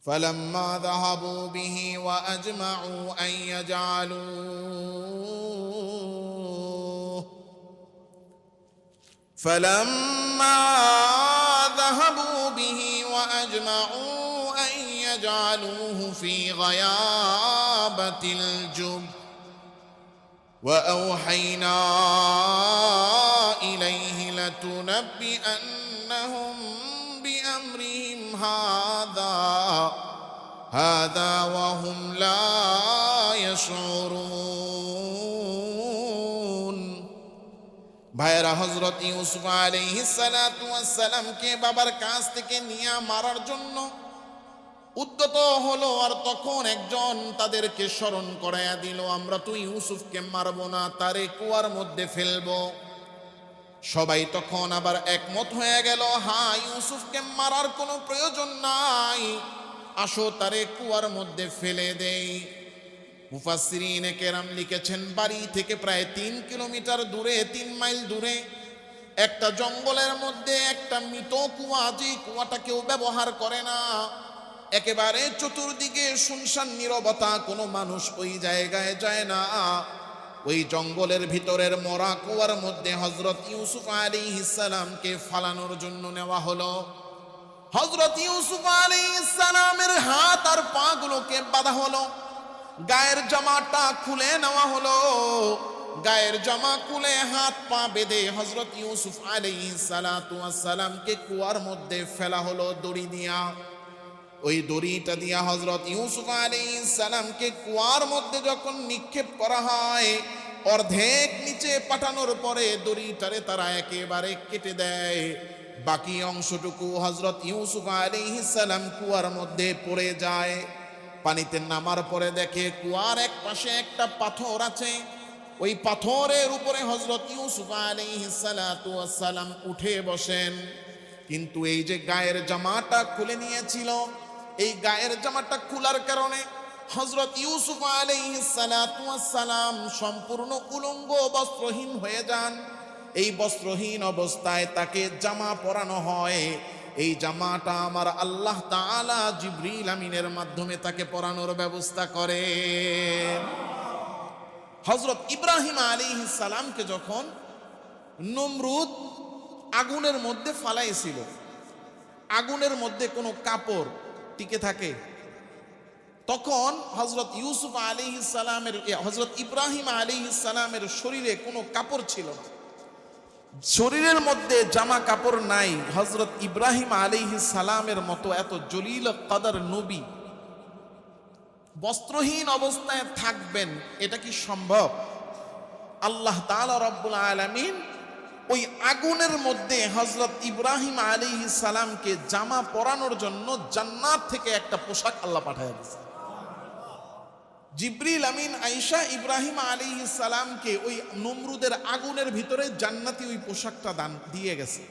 فلما ذهبوا به وأجمعوا أن يجعلوه فلما ذهبوا به وأجمعوا أن يجعلوه في غيابة الجب وأوحينا إليه لتنبئنهم بأمرهم هذا وهم لا يشعرون ভাইরা হযরত ইউসুফ আলাইহিস সালাতু ওয়াস সালামকে বাবার কাছ থেকে নিয়ে মারার জন্য উদ্যত হলো। আর তখন একজন তাদেরকে স্মরণ করাইয়া দিল, আমরা তো ইউসুফকে মারব না, তারে কুয়ার মধ্যে ফেলবো। সবাই তখন আবার একমত হয়ে গেল, হ্যাঁ, ইউসুফকে মারার কোনো প্রয়োজন নাই, আসো তারে কুয়ার মধ্যে ফেলে দেই। মুফাসসিরিনে কেরাম লিখেছেন, বাড়ি থেকে প্রায় 3 কিলোমিটার দূরে, 3 মাইল দূরে একটা জঙ্গলের মধ্যে একটা মৃত কুয়া, যে কুয়াটা কেউ ব্যবহার করে না, একেবারে চতুর্দিকে শুনশান নীরবতা, কোনো মানুষ ওই জায়গায় যায় না। ওই জঙ্গলের ভিতরের মরা কুয়ার মধ্যে হযরত ইউসুফ আলাইহিস সালামকে ফালানোর জন্য নেওয়া হলো। হযরত ইউসুফ আলাইহিস সালামের হাত আর পা গুলোকে বাঁধা হলো, গায়ের জামাটা খুলে নেওয়া হলো। গায়ের জামা খুলে হাত পা বেঁধে হযরত ইউসুফ আলাইহিস সালাতু ওয়াস সালামকে কুয়ার মধ্যে ফেলা হলো দড়ি দিয়া। ওই দড়িটা দিয়া হযরত ইউসুফ আলাইহিস সালামকে কুয়ার মধ্যে যখন নিক্ষেপ করা হয়, অর্ধেক নিচে পাঠানোর পরে দড়িটারে তারা একেবারে কেটে দেয়। বাকি অংশটুকু হযরত ইউসুফ আলাইহিস সালাম কুয়ার মধ্যে পড়ে যায়। পানিতে নামার পরে দেখে কুয়ার এক পাশে একটা পাথর আছে, ওই পাথরের উপরে হযরত ইউসুফ আলাইহিস সালাতু ওয়াস সালাম উঠে বসেন। কিন্তু এই যে গায়ের জামাটা খুলে নিয়েছিল, এই গায়ের জামাটা খোলার কারণে হযরত ইউসুফ আলাইহিস সালাতু ওয়াস সালাম সম্পূর্ণ উলঙ্গ বস্ত্রহীন হয়ে যান। এই বস্ত্রহীন অবস্থায় তাকে জামা পরানো হয়। এই জামাটা আমার আল্লাহ তাআলা জিবরিল আমিনের মাধ্যমে তাকে পরানোর ব্যবস্থা করে। হযরত ইব্রাহিম আলাইহিস সালামকে যখন নমরুদ আগুনের মধ্যে ফালাইছিল, আগুনের মধ্যে কোনো কাপড় টিকে থাকে, তখন হযরত ইউসুফ আলাইহিস সালামের, হযরত ইব্রাহিম আলাইহিস সালামের শরীরে কোনো কাপড় ছিল না, শরীরের মধ্যে জামা কাপড় নাই। হযরত ইব্রাহিম আলাইহিস সালামের মতো এত জলিল কদর নবী বস্ত্রহীন অবস্থায় থাকবেন, এটা কি সম্ভব? আল্লাহ তাআলা রব্বুল আলামিন ওই আগুনের মধ্যে হযরত ইব্রাহিম আলাইহিস সালামকে জামা পরানোর জন্য জান্নাত থেকে একটা পোশাক আল্লাহ পাঠিয়ে দিয়েছে। জিবরিল আমিন আয়েশা ইব্রাহিম আলাইহিস সালামকে ওই নমরুদের আগুনের ভিতরে জান্নাতি ওই পোশাকটা দান দিয়ে গেছে।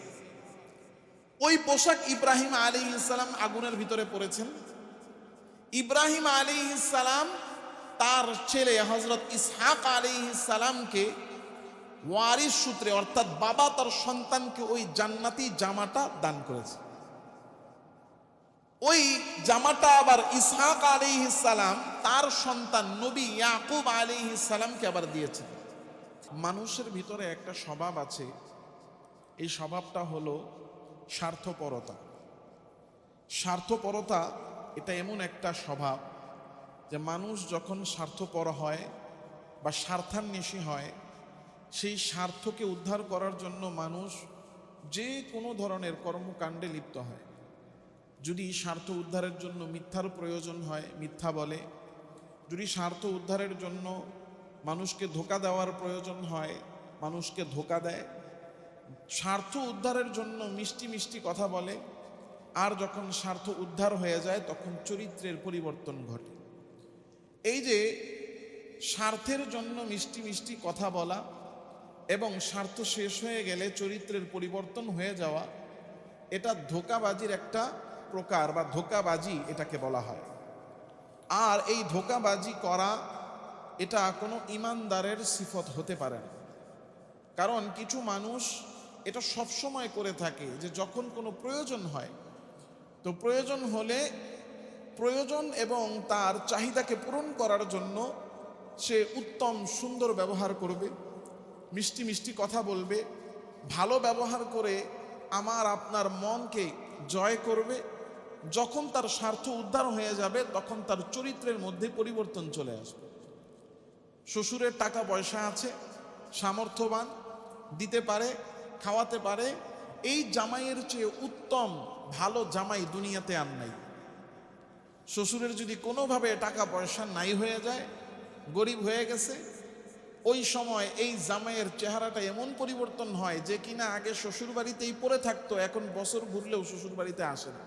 ওই পোশাক ইব্রাহিম আলাইহিস সালাম আগুনের ভিতরে পরেছেন। ইব্রাহিম আলাইহিস সালাম তার ছেলে হযরত ইসহাক আলাইহিস সালামকে ওয়ারিস সূত্রে, অর্থাৎ বাবা তার সন্তানকে ওই জান্নাতি জামাটা দান করেছে। ওই জামাটা আবার ইসহাক আলাইহিস সালাম তার সন্তান নবী ইয়াকুব আলাইহিস সালামকে আবার দিয়েছেন। মানুষের ভিতরে একটা স্বভাব আছে, এই স্বভাবটা হলো স্বার্থপরতা। স্বার্থপরতা এটা এমন একটা স্বভাব যে মানুষ যখন স্বার্থপর হয় বা স্বার্থান্বেষী হয়, সেই স্বার্থকে উদ্ধার করার জন্য মানুষ যে কোনো ধরনের কর্মকাণ্ডে লিপ্ত হয়। যদি স্বার্থ উদ্ধারের জন্য মিথ্যার প্রয়োজন হয়, মিথ্যা বলে। যদি স্বার্থ উদ্ধারের জন্য মানুষকে ধোঁকা দেওয়ার প্রয়োজন হয়, মানুষকে ধোঁকা দেয়। স্বার্থ উদ্ধারের জন্য মিষ্টি মিষ্টি কথা বলে। আর যখন স্বার্থ উদ্ধার হয়ে যায় তখন চরিত্রের পরিবর্তন ঘটে। এই যে স্বার্থের জন্য মিষ্টি মিষ্টি কথা বলা এবং স্বার্থ শেষ হয়ে গেলে চরিত্রের পরিবর্তন হয়ে যাওয়া, এটা ধোঁকাবাজির একটা প্রকার বা ধোঁকাবাজি এটাকে বলা হয়। আর এই ধোঁকাবাজি করা এটা কোনো ইমানদারের সিফত হতে পারে না। কারণ কিছু মানুষ এটা সবসময় করে থাকে যে যখন কোনো প্রয়োজন হয়, তো প্রয়োজন হলে প্রয়োজন এবং তার চাহিদাকে পূরণ করার জন্য সে উত্তম সুন্দর ব্যবহার করবে, মিষ্টি মিষ্টি কথা বলবে, ভালো ব্যবহার করে আমার আপনার মনকে জয় করবে। যখন তার স্বার্থ উদ্ধার হয়ে যাবে তখন তার চরিত্রের মধ্যে পরিবর্তন চলে আসবে। শ্বশুরের টাকা পয়সা আছে, সামর্থ্যবান, দিতে পারে, খাওয়াতে পারে, এই জামাইয়ের চেয়ে উত্তম ভালো জামাই দুনিয়াতে আর নাই। শ্বশুরের যদি কোনোভাবে টাকা পয়সা নাই হয়ে যায়, গরিব হয়ে গেছে, ওই সময় এই জামাইয়ের চেহারাটা এমন পরিবর্তন হয় যে কিনা আগে শ্বশুর বাড়িতেই পড়ে থাকতো, এখন বছর ঘুরলেও শ্বশুর বাড়িতে আসে না।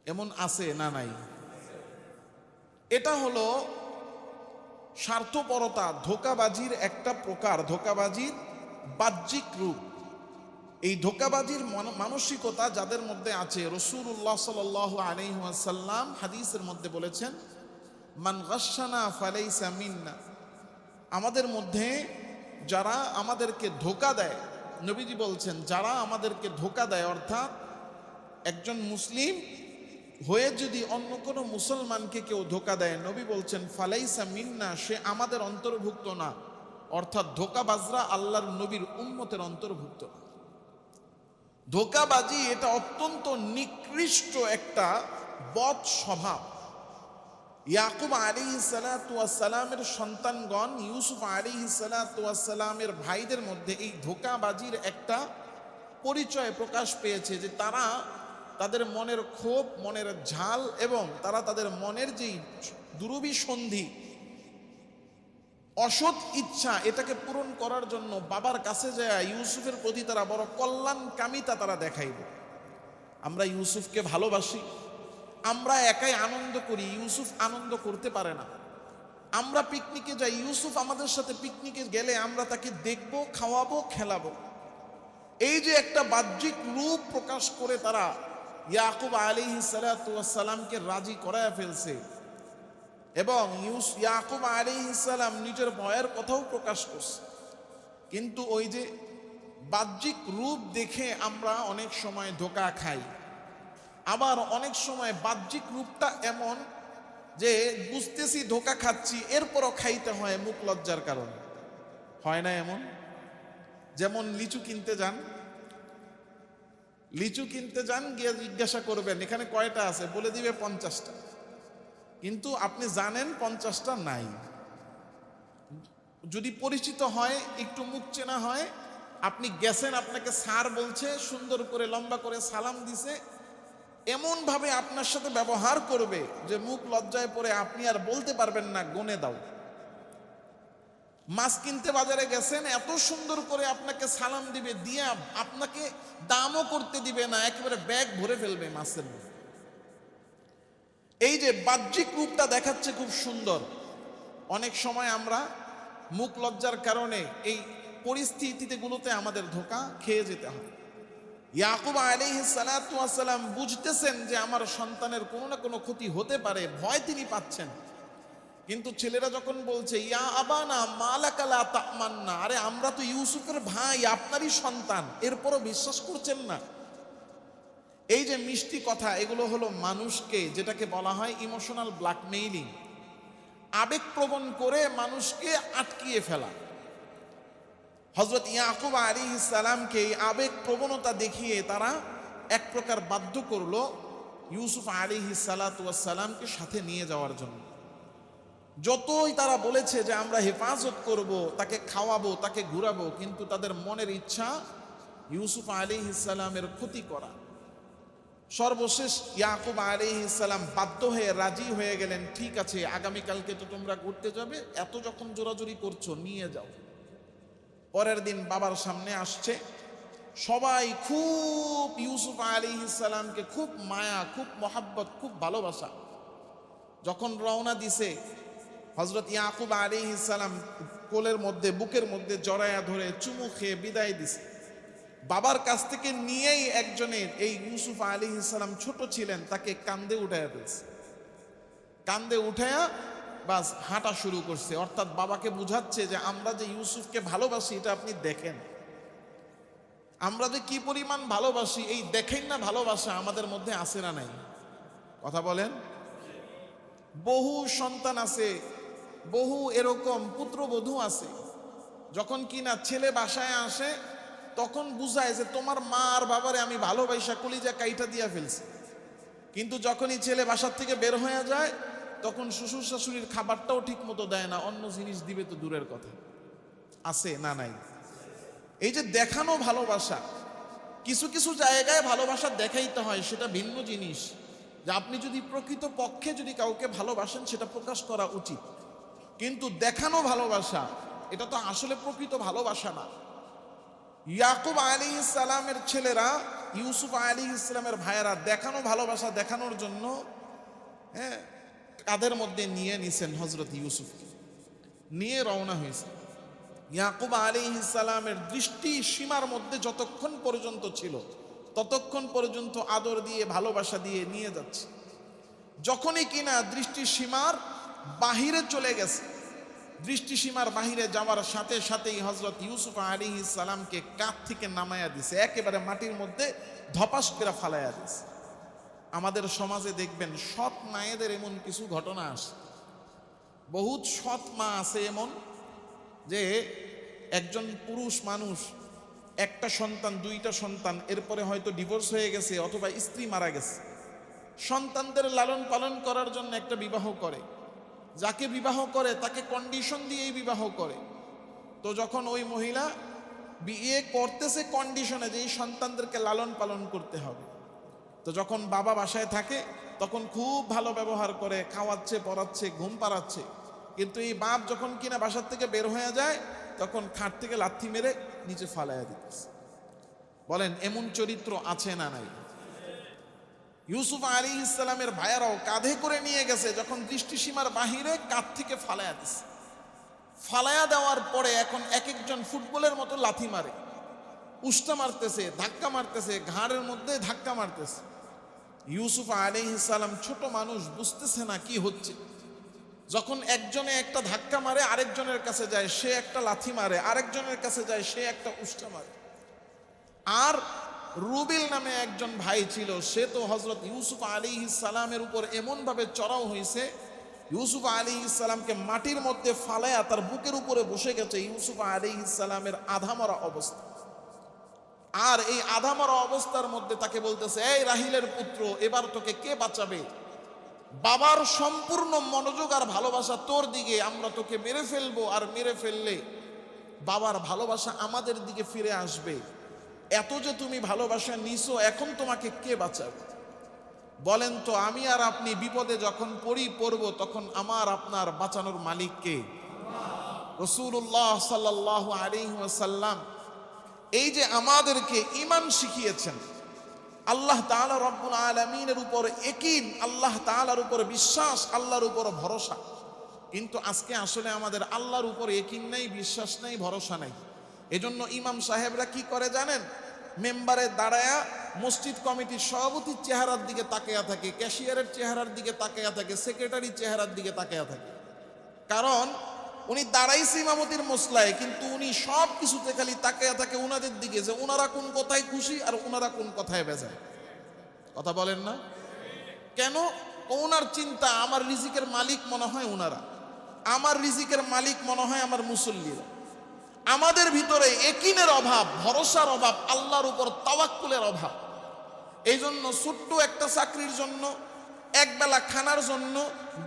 এমন আছে না নাই? এটা হলো স্বার্থপরতা, ধোঁকাবাজির একটা প্রকার, ধোঁকাবাজির বাহ্যিক রূপ। এই ধোঁকাবাজির মানসিকতা যাদের মধ্যে আছে, রাসূলুল্লাহ সাল্লাল্লাহু আলাইহি ওয়াসাল্লাম হাদিসের মধ্যে বলেছেন, মান গাশশানা ফালাইসা মিন্না, আমাদের মধ্যে যারা আমাদেরকে ধোঁকা দেয়, নবীজি বলছেন যারা আমাদেরকে ধোঁকা দেয়, অর্থাৎ একজন মুসলিম হয়ে যদি অন্য কোনো মুসলমানকে কেউ ধোঁকা দেয়, নবী বলছেন ফালাইসা মিন্না, সে আমাদের অন্তর্ভুক্ত না। অর্থাৎ ধোঁকাবাজরা আল্লাহর নবীর উম্মতের অন্তর্ভুক্ত না। ধোঁকাবাজি এটা অত্যন্ত নিকৃষ্ট একটা বদ স্বভাব। ইয়াকুব আলাইহিস সালাতু ওয়াস সালামের সন্তানগণ ইউসুফ আলাইহিস সালাতু ওয়াস সালামের ভাইদের মধ্যে এই ধোঁকাবাজির একটা পরিচয় প্রকাশ পেয়েছে, যে তারা তাদের মনের ক্ষোভ, মনের ঝাল এবং তারা তাদের মনের যেই দুরভিসন্ধি, অসৎ ইচ্ছা, এটাকে পূরণ করার জন্য বাবার কাছে যায় ইউসুফের প্রতি তারা বড় কল্যাণকামিতা তারা দেখাইব। আমরা ইউসুফকে ভালোবাসি, আমরা একাই আনন্দ করি, ইউসুফ আনন্দ করতে পারে না। আমরা পিকনিকে যাই, ইউসুফ আমাদের সাথে পিকনিকে গেলে আমরা তাকে দেখব, খাওয়াবো, খেলাবো। এই যে একটা বাহ্যিক রূপ প্রকাশ করে তারা ইয়াকুব আলাইহিস সালাতু ওয়াস সালামকে রাজি করায় ফেলছে, এবং ইয়াকুব আলাইহিস সালাম নিজের ভয়ের কথাও প্রকাশ করছে। কিন্তু ওই যে বাহ্যিক রূপ দেখে আমরা অনেক সময় ধোঁকা খাই, আবার অনেক সময় বাহ্যিক রূপটা এমন যে বুঝতেছি ধোঁকা খাচ্ছি, এরপরও খাইতে হয় মুখ লজ্জার কারণে। হয় না এমন? যেমন লিচু কিনতে যান, লিচু কিনতে যান, গিয়ে জিজ্ঞাসা করবেন এখানে কয়টা আছে, বলে দিবে 50টা, কিন্তু আপনি জানেন 50টা নাই। যদি পরিচিত হয়, একটু মুখ চেনা হয়, আপনি গেছেন, আপনাকে স্যার বলছে, সুন্দর করে লম্বা করে সালাম দিছে, এমন ভাবে আপনার সাথে ব্যবহার করবে যে মুখ লজ্জায় পড়ে আপনি আর বলতে পারবেন না গনে দাও। মাছ কিনতে বাজারে গেছেন, এত সুন্দর করে আপনাকে সালাম দিবে, দিয়ে আপনাকে দামও করতে দিবে না, একেবারে ব্যাগ ভরে ফেলবে মাছের মধ্যে। এই যে বাহ্যিক রূপটা দেখাচ্ছে খুব সুন্দর, অনেক সময় আমরা মুখ লজ্জার কারণে এই পরিস্থিতিতে গুলোতে আমাদের ধোঁকা খেয়ে যেতে হয়। ইয়াকুব আলাইহিস সালাতু ওয়াস সালাম বুঝতেছেন যে আমার সন্তানের কোনো না কোনো ক্ষতি হতে পারে, ভয় তিনি পাচ্ছেন। কিন্তু ছেলেরা যখন বলছে ইয়া আবানা মালাকা লা তামান্না, আরে আমরা তো ইউসুফের ভাই, আপনারই সন্তান, এরপরও বিশ্বাস করছেন না। এই যে মিষ্টি কথা, এগুলো হলো মানুষকে, যেটাকে বলা হয় ইমোশনাল ব্ল্যাকমেইলিং, আবেগপ্রবণ করে মানুষকে আটকিয়ে ফেলা। হযরত ইয়াকুব আলাইহিস সালামকে এই আবেগ প্রবণতা দেখিয়ে তারা এক প্রকার বাধ্য করলো ইউসুফ আলাইহিস সালাতু ওয়াস সালামকে সাথে নিয়ে যাওয়ার জন্য। যতই তারা বলেছে যে আমরা হেফাজত করব, তাকে খাওয়াবো, তাকে ঘুরাবো, কিন্তু তাদের মনের ইচ্ছা ইউসুফ আলাইহিস সালামের ক্ষতি করা। সর্বশেষ ইয়াকুব আলাইহিস সালাম বাধ্য হয়ে রাজি হয়ে গেলেন, ঠিক আছে আগামীকালকে তো তোমরা ঘুরতে যাবে, এত যখন জোরাজুরি করছো নিয়ে যাও। পরের দিন বাবার সামনে আসছে, সবাই খুব ইউসুফ আলাইহিস সালামকে খুব মায়া, খুব মহাব্বত, খুব ভালোবাসা। যখন রওনা দিছে, হযরত ইয়াকুব আলাইহিস সালাম কোলের মধ্যে, বুকের মধ্যে জড়ায়া ধরে চুমু খেয়ে বিদায় দিছে। বাবার কাছ থেকে নিয়েই একজনের, এই ইউসুফ আলাইহিস সালাম ছোট ছিলেন, তাকে কান্দে উঠায়া ফেলছে। কান্দে উঠায়া বাস হাঁটা শুরু করছে, অর্থাৎ বাবাকে বুঝাচ্ছে যে আমরা যে ইউসুফকে ভালোবাসি এটা আপনি দেখেন, আমরা যে কি পরিমাণ ভালোবাসি এই দেখেন না, ভালোবাসা আমাদের মধ্যে আছে না নাই? কথা বলেন। বহু সন্তান আছে, বহু এরকম পুত্রবধূ আছে, যখন কিনা ছেলে বাসায় আসে তখন বুঝায় যে তোমার মা আর বাবারে আমি ভালোবাসা কলিজা কাইটা দিয়া ফেলছি, কিন্তু যখনই ছেলে বাসার থেকে বের হয়ে যায় তখন শ্বশুর শাশুড়ির খাবারটাও ঠিক মতো দেয় না, অন্য জিনিস দিবে তো দূরের কথা। আছে না নাই? এই যে দেখানো ভালোবাসা, কিছু কিছু জায়গায় ভালোবাসা দেখাইতে হয়, সেটা ভিন্ন জিনিস। যে আপনি যদি প্রকৃত পক্ষে যদি কাউকে ভালোবাসেন সেটা প্রকাশ করা উচিত, কিন্তু দেখানো ভালোবাসা এটা তো আসলে প্রকৃত ভালোবাসা না। ইয়াকুব আলাইহিস সালামের ছেলেরা, ইউসুফ আলাইহিস সালামের ভাইয়েরা দেখানো ভালোবাসা দেখানোর জন্য কাদের মধ্যে নিয়ে নিছেন হযরত ইউসুফকে, নিয়ে রওনা হয়েছে। ইয়াকুব আলাইহিস সালামের দৃষ্টি সীমার মধ্যে যতক্ষণ পর্যন্ত ছিল ততক্ষণ পর্যন্ত আদর দিয়ে ভালোবাসা দিয়ে নিয়ে যাচ্ছে। যখনই কিনা দৃষ্টি সীমার বাহিরে চলে গেছে, দৃষ্টি সীমার বাহিরে যাওয়ার সাথে সাথেই হযরত ইউসুফ আলাইহিস সালামকে কাঁধ থেকে নামায়া দিছে, একেবারে মাটির মধ্যে ধপাস করে ফালাইয়া দিছে। আমাদের সমাজে দেখবেন সৎ মায়েদের এমন কিছু ঘটনা আসে, বহুত সৎ মা আছে এমন যে একজন পুরুষ মানুষ একটা সন্তান দুইটা সন্তান, এরপরে হয়তো ডিভোর্স হয়ে গেছে অথবা স্ত্রী মারা গেছে, সন্তানদের লালন পালন করার জন্য একটা বিবাহ করে, যাকে বিবাহ করে তাকে কন্ডিশন দিয়েই বিবাহ করে। তো যখন ওই মহিলা বিয়ে করতেছে কন্ডিশনে যে এই সন্তানদেরকে লালন পালন করতে হবে, তো যখন বাবা বাসায় থাকে তখন খুব ভালো ব্যবহার করে, খাওয়াচ্ছে পড়াচ্ছে ঘুম পাড়াচ্ছে, কিন্তু এই বাপ যখন কিনা বাসার থেকে বের হয়ে যায় তখন খাট থেকে লাথি মেরে নিচে ফালাইয়া দিতেছে। বলেন এমন চরিত্র আছে না নাই? ইউসুফ আলাইহিস সালামের ভাইয়ারাও কাঁধে করে নিয়ে গেছে, যখন দৃষ্টিসীমার বাহিরে কাঁধ থেকে ফালাইয়া দিছে। ফালাইয়া দেওয়ার পরে এখন এক একজন ফুটবলের মতো লাথি মারে, উষ্টা মারতেছে, ধাক্কা মারতেছে, ঘাড়ের মধ্যে ধাক্কা মারতেছে। ইউসুফ আলাইহিস সালাম ছোট মানুষ, বুঝতেছে না কি হচ্ছে। যখন একজনে একটা ধাক্কা মারে আরেকজনের কাছে যায়, সে একটা লাথি মারে, আরেকজনের কাছে যায়, সে একটা উষ্টা মারে। আর রুবিল নামে একজন ভাই ছিল, সে তো হযরত ইউসুফ আলাইহিস সালামের উপর এমন ভাবে চড়াও হয়েছে, ইউসুফ আলাইহিস সালামকে মাটির মধ্যে ফালায়া তার বুকের উপরে বসে গেছে ইউসুফ আলাইহিস সালামের আধামরা অবস্থা। আর এই আধামরা অবস্থার মধ্যে তাকে বলতেছে, এই রাহিলের পুত্র, এবার তোকে কে বাঁচাবে? বাবার সম্পূর্ণ মনোযোগ আর ভালোবাসা তোর দিকে, আমরা তোকে মেরে ফেলবো, আর মেরে ফেললে বাবার ভালোবাসা আমাদের দিকে ফিরে আসবে। এত যে তুমি ভালোবাসা নিছো, এখন তোমাকে কে বাঁচাবে? বলেন তো, আমি আর আপনি বিপদে যখন পড়ব তখন আমার আপনার বাঁচানোর মালিক কে? রাসূলুল্লাহ সাল্লাল্লাহু আলাইহি ওয়াসাল্লাম এই যে আমাদেরকে ঈমান শিখিয়েছেন, আল্লাহ তাআলা রব্বুল আলামিনের উপর ইয়াকিন, আল্লাহ তাআলার উপর বিশ্বাস, আল্লাহর উপর ভরসা। কিন্তু আজকে আসলে আমাদের আল্লাহর উপর ইয়াকিন নাই, বিশ্বাস নাই, ভরসা নাই। এজন্য ইমাম সাহেবরা কি করে জানেন? মেম্বারে দাঁড়ায়া মসজিদ কমিটির সভাপতির চেহারার দিকে তাকিয়ে থাকে, ক্যাশিয়ারের চেহারার দিকে তাকিয়ে থাকে, সেক্রেটারির চেহারার দিকে তাকিয়ে থাকে। কারণ উনি দাঁড়াইছে ইমামতির মসলায়, কিন্তু উনি সব কিছুতে খালি তাকিয়ে থাকে উনাদের দিকে, যে উনারা কোন কথায় খুশি আর উনারা কোন কথায় বেজায়। কথা বলেন না কেন? ওনার চিন্তা, আমার রিজিকের মালিক মনে হয় উনারা, আমার রিজিকের মালিক মনে হয় আমার মুসল্লিরা। আমাদের ভিতরে ইয়াকিনের অভাব, ভরসার অভাব, আল্লাহর উপর তাওয়াক্কুলের অভাব। এই জন্য ছোট্ট একটা চাকরির জন্য, একবেলা খানার জন্য,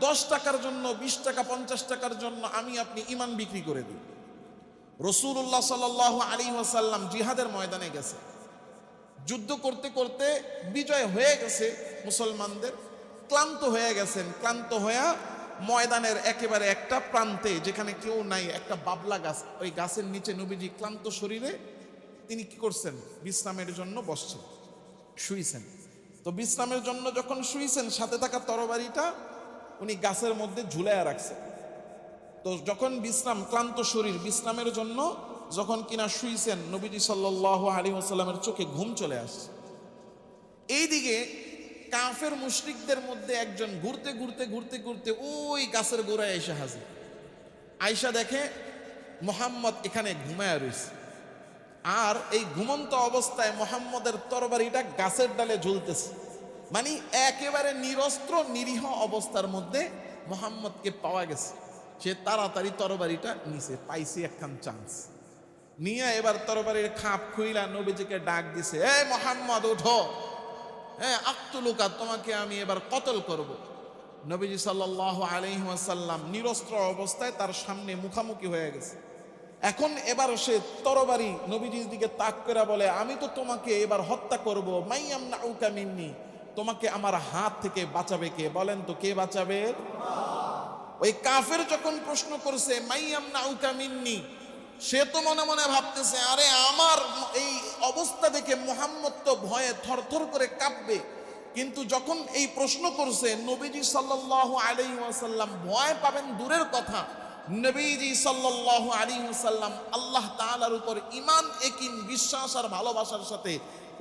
10 টাকার জন্য, 20 টাকা 50 টাকার জন্য আমি আপনি ঈমান বিক্রি করে দিই। রাসূলুল্লাহ সাল্লাল্লাহু আলাইহি ওয়াসাল্লাম জিহাদের ময়দানে গেছে, যুদ্ধ করতে করতে বিজয় হয়ে গেছে মুসলমানদের, ক্লান্ত হয়ে গেছেন। ক্লান্ত হয়ে ময়দানের একেবারে একটা প্রান্তে, যেখানে কেউ নাই, একটা বাবলা গাছ, ওই গাছের নিচে নবীজি ক্লান্ত শরীরে তিনি কি করছেন? বিশ্রামের জন্য বসছেন, শুইছেন। তো বিশ্রামের জন্য যখন শুইছেন, সাথে থাকা তরবারিটা উনি গাছের মধ্যে ঝুলাইয়া রাখছেন। তো যখন ক্লান্ত শরীর বিশ্রামের জন্য যখন কিনা শুইছেন, নবীজি সাল্লাল্লাহু আলাইহি ওয়াসাল্লামের চোখে ঘুম চলে আসছে। এইদিকে কাফের মুশরিকদের মধ্যে একজন ঘুরতে ঘুরতে ঘুরতে ঘুরতে ওই গাছের গোড়ায় এসে হাজির। আয়েশা দেখে মুহাম্মদ এখানে ঘুমায়া রয়েছে, আর এই ঘুমন্ত অবস্থায় মুহাম্মদের তরবারিটা গাছের ডালে ঝুলতেছে। মানে একেবারে নিরস্ত্র নিরীহ অবস্থার মধ্যে মুহাম্মদকে পাওয়া গেছে। সে তাড়াতাড়ি তরবারিটা নিচে পাইছে একখান চান্স নিয়ে এবার তরবারির খাপ খুইলা নবীজিকে ডাক দিছে, এ মুহাম্মদ ওঠো, হ্যাঁ আক্তুলুকা, তোমাকে আমি এবার কতল করব। নবীজি সাল্লাল্লাহু আলাইহি ওয়াসাল্লাম নিরস্ত্র অবস্থায় তার সামনে মুখামুখি হয়ে গেছে। এখন এবার সে তরবারি নবীজির দিকে তাক করে বলে, আমি তো তোমাকে এবার হত্যা করব, মাইয়ামনাউকা মিন্নি, তোমাকে আমার হাত থেকে বাঁচাবে কে? বলেন তো কে বাঁচাবে? ওই কাফের যখন প্রশ্ন করছে মাইয়ামনাউকা মিন্নি, সে তো মনে মনে ভাবতেছে, আরে আমার এই অবস্থা দেখে মুহাম্মদ তো ভয়ে থরথর করে কাঁপবে। কিন্তু যখন এই প্রশ্ন করছে নবীজি সাল্লাল্লাহু আলাইহি ওয়াসাল্লাম ভয় পাবেন দূরের কথা, নবীজি সাল্লাল্লাহু আলাইহি ওয়াসাল্লাম আল্লাহ তাআলার উপর ঈমান, ইয়াকিন, বিশ্বাস আর ভালোবাসার সাথে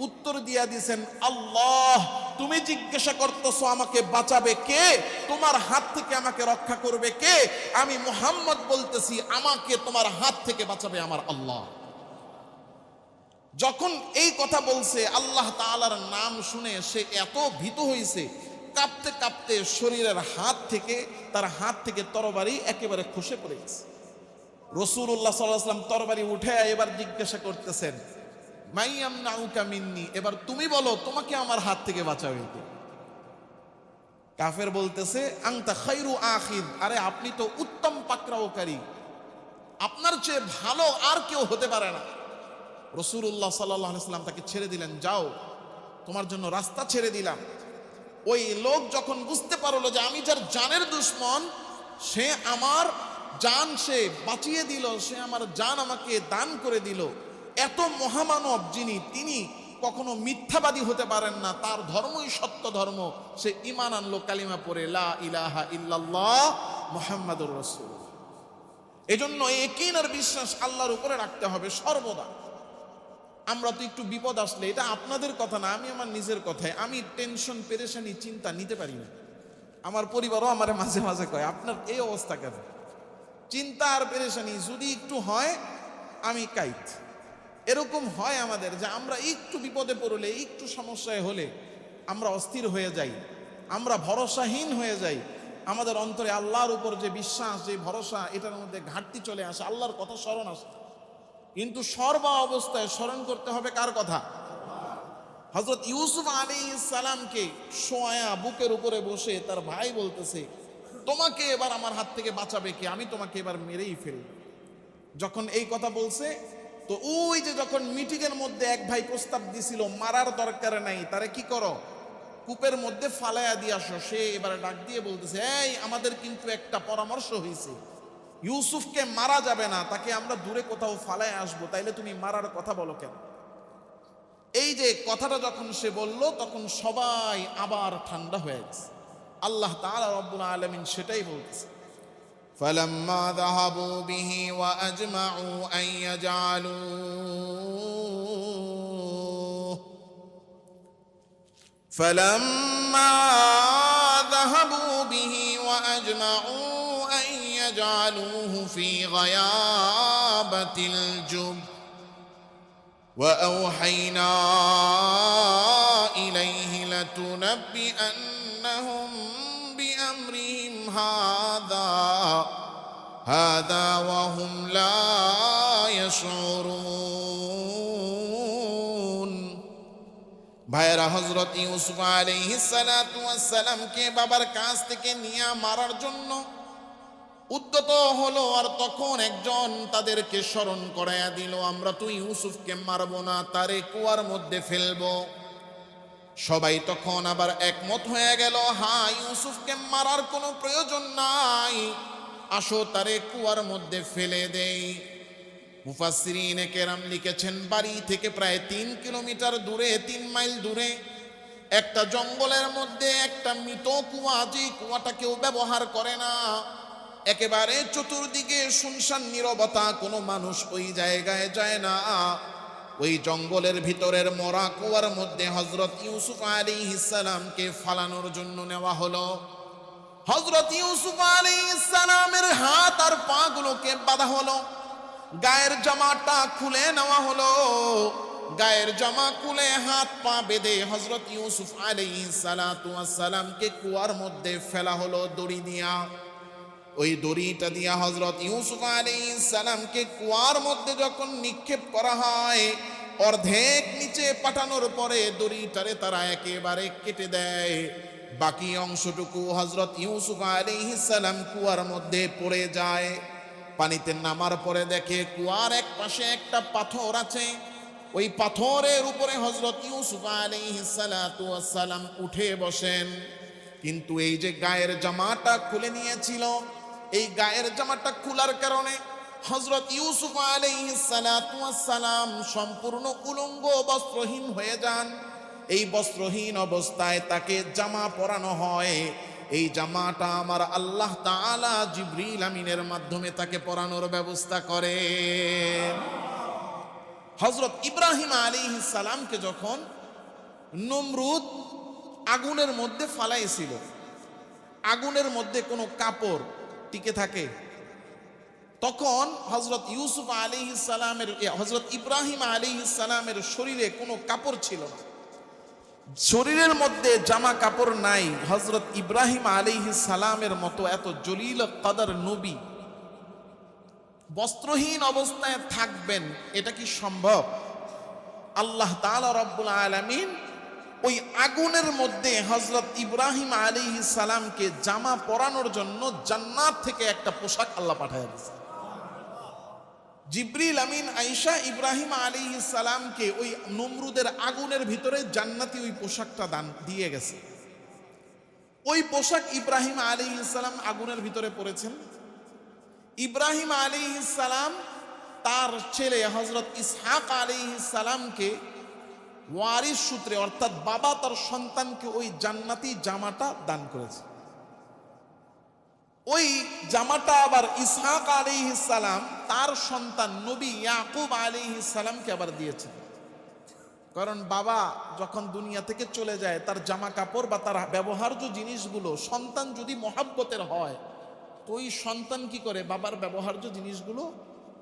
উত্তর দিয়া দিয়েছেন, আল্লাহ, তুমি জিজ্ঞাসা করতেছো আমাকে বাঁচাবে কে, তোমার হাত থেকে আমাকে রক্ষা করবে কে? আমি মুহাম্মদ বলতেছি, আমাকে তোমার হাত থেকে বাঁচাবে আমার আল্লাহ। যখন এই কথা বলছে, আল্লাহ তাআলার নাম শুনে সে এত ভীত হয়েছে, কাঁপতে কাঁপতে শরীরের তার হাত থেকে তরবারি একেবারে খসে পড়ে গেছে। রাসূলুল্লাহ সাল্লাল্লাহু আলাইহি ওয়াসাল্লাম তরবারি উঠে এবার জিজ্ঞাসা করতেছেন, মাইয়ামনাউকা মিন্নি, এবার তুমি বলো তোমাকে আমার হাত থেকে বাঁচাবে কে? কাফের বলতেছে, আনতা খায়রু আখিদ, আরে আপনি তো উত্তম পাকড়াওকারী, আপনার চেয়ে ভালো আর কেউ হতে পারে না। রাসূলুল্লাহ সাল্লাল্লাহু আলাইহি ওয়াসাল্লাম তাকে ছেড়ে দিলেন, যাও, তোমার জন্য রাস্তা ছেড়ে দিলাম। ওই লোক যখন বুঝতে পারলো যে আমি যার জানের দুশমন, সে আমার জান সে বাঁচিয়ে দিল, সে আমার জান আমাকে দান করে দিল, এত মহামানব যিনি, তিনি কখনো মিথ্যাবাদী হতে পারেন না, তার ধর্মই সত্য ধর্ম, সে ঈমান আনলো কালিমা পড়ে, লা ইলাহা ইল্লাল্লাহ মুহাম্মাদুর রাসূলুল্লাহ। এজন্য ইয়াকিন আর বিশ্বাস আল্লাহর উপরে রাখতে হবে সর্বদা। আমরা তো একটু বিপদ আসলে, এটা আপনাদের কথা না, আমি আমার নিজের কথায়, আমি টেনশন পেরেশানি চিন্তা নিতে পারি না। আমার পরিবারও আমার মাঝে মাঝে কয়, আপনার এই অবস্থা কেন? চিন্তা আর পেরেশানি যদি একটু হয় আমি কাইত। এরকম হয় আমাদের, যে আমরা একটু বিপদে পড়লে, একটু সমস্যায় হলে আমরা অস্থির হয়ে যাই, আমরা ভরসাহীন হয়ে যাই। আমাদের অন্তরে আল্লাহর উপর যে বিশ্বাস, যে ভরসা, এটার মধ্যে ঘাটতি চলে আসে, আল্লাহর কথা স্মরণ আসে। কিন্তু সর্বা অবস্থায় স্মরণ করতে হবে কার কথা? হযরত ইউসুফ আলাইহিস সালামকে শোয়া বুকের উপরে বসে তার ভাই বলতেছে, তোমাকে এবার আমার হাত থেকে বাঁচাবে কে? আমি তোমাকে এবার মেরেই ফেলব। যখন এই কথা বলছে, তো ওই যে যখন মিটিংয়ের মধ্যে এক ভাই প্রস্তাব দিছিল মারার দরকার নাই, তারে কি করো, কূপের মধ্যে ফালাইয়া দিয়ে আসো, সে এবার ডাক দিয়ে বলতেছে, এই আমাদের কিন্তু একটা পরামর্শ হয়েছে, ইউসুফকে মারা যাবে না, তাকে আমরা দূরে কোথাও ফালায় আসবো, তাইলে তুমি মারার কথা বলো কেন? এই যে কথাটা যখন সে বলল, তখন সবাই আবার ঠান্ডা হয়ে গেছে। আল্লাহ তাআলা রব্বুল আলামিন সেটাই বলতেছে, ফালাম্মা যাহাবু বিহি ওয়া আজমাউ আন ইয়াজআলুহু, ফালাম্মা যাহাবু বিহি ওয়া আজমাউ يجعلوه في غيابة الجب وأوحينا إليه لتنبئنهم بأمرهم هذا وهم لا يشعرون। ভাইরা, হযরত ইউসুফ আলাইহিস সালাতু ওয়াস সালামকে বাবার কাছ থেকে নিয়ে মারার জন্য উদ্যত হলো, আর তখন একজন তাদেরকে স্মরণ করাইয়া দিল, আমরা তো ইউসুফকে মারবো না, তারে কুয়ার মধ্যে ফেলবো। সবাই তখন আবার একমত হয়ে গেল, হ্যাঁ, ইউসুফকে মারার কোনো প্রয়োজন নাই, আসো তারে কুয়ার মধ্যে ফেলে দেই। মুফাসসিরিনে কেরাম লিখেছেন, বাড়ি থেকে প্রায় 3 কিলোমিটার দূরে, 3 মাইল দূরে একটা জঙ্গলের মধ্যে একটা মৃত কুয়া, যে কুয়াটা কেউ ব্যবহার করে না, একেবারে চতুর্দিকে শুনশান নীরবতা, কোনো মানুষ ওই জায়গায় যায় না। ওই জঙ্গলের ভিতরের মরা কুয়ার মধ্যে হযরত ইউসুফ আলাইহিস সালামকে ফালানোর জন্য নেওয়া হলো। হযরত ইউসুফ আলাইহিস সালামের হাত আর পা গুলোকে বাঁধা হলো, গায়ের জামাটা খুলে নেওয়া হলো, গায়ের জামা খুলে হাত পা বেঁধে হযরত ইউসুফ আলাইহিস সালাতু ওয়াস সালামকে কুয়ার মধ্যে ফেলা হলো দড়ি দিয়া। ওই দড়িটা দিয়া হযরত ইউসুফ আলাইহিস সালামকে কুয়ার মধ্যে যখন নিক্ষেপ করা হয়, অর্ধেক নিচে পাঠানোর পরে দড়িটারে তারা একেবারে কেটে দেয়। বাকি অংশটুকু হযরত ইউসুফ আলাইহিস সালাম কুয়ার মধ্যে পড়ে যায়। পানিতে নামার পরে দেখে কুয়ার এক পাশে একটা পাথর আছে। ওই পাথরের উপরে হযরত ইউসুফ আলাইহিস সালাতু ওয়াস সালাম উঠে বসেন। কিন্তু এই যে গায়ের জামাটা খুলে নিয়েছিল, এই গায়ের জামাটা খোলার কারণে হযরত ইউসুফ আলাইহিস সালাতু ওয়াস সালাম সম্পূর্ণ উলঙ্গ বস্ত্রহীন হয়ে যান। এই বস্ত্রহীন অবস্থায় তাকে জামা পরানো হয়। এই জামাটা আমার আল্লাহ তাআলা জিবরিল আমিনের মাধ্যমে তাকে পরানোর ব্যবস্থা করেন। হযরত ইব্রাহিম আলাইহিস সালামকে যখন নমরুদ আগুনের মধ্যে ফালাইছিল, আগুনের মধ্যে কোনো কাপড় টিকে থাকে, তখন হযরত ইউসুফ আলাইহিস সালামের হযরত ইব্রাহিম আলাইহিস সালামের শরীরে কোনো কাপড় ছিল না, শরীরের মধ্যে জামা কাপড় নাই। হযরত ইব্রাহিম আলাইহিস সালামের মতো এত জলিল কদর নবী বস্ত্রহীন অবস্থায় থাকবেন, এটা কি সম্ভব? আল্লাহ তাআলা রব্বুল আলামিন ওই আগুনের মধ্যে হযরত ইব্রাহিম আলাইহিস সালামকে জামা পরানোর জন্য জান্নাত থেকে একটা পোশাক আল্লাহ পাঠিয়ে দিয়েছে। জিবরিল আমিন আয়েশা ইব্রাহিম আলাইহিস সালামকে ওই নমরুদের আগুনের ভিতরে জান্নাতি ওই পোশাকটা দান দিয়ে গেছে। ওই পোশাক ইব্রাহিম আলাইহিস সালাম আগুনের ভিতরে পরেছেন। ইব্রাহিম আলাইহিস সালাম তার ছেলে হযরত ইসহাক আলাইহিস সালামকে ওয়ারিস সূত্রে, অর্থাৎ বাবা তার সন্তানকে ওই জান্নাতি জামাটা দান করেছে। ওই জামাটা আবার ইসহাক আলাইহিস সালাম তার সন্তান নবী ইয়াকুব আলাইহিস সালামকে আবার দিয়েছেন। কারণ বাবা যখন দুনিয়া থেকে চলে যায়, তার জামা কাপড় বা তার ব্যবহার্য জিনিসগুলো সন্তান যদি মহাব্বতের হয়, তো ওই সন্তান কি করে বাবার ব্যবহার্য জিনিসগুলো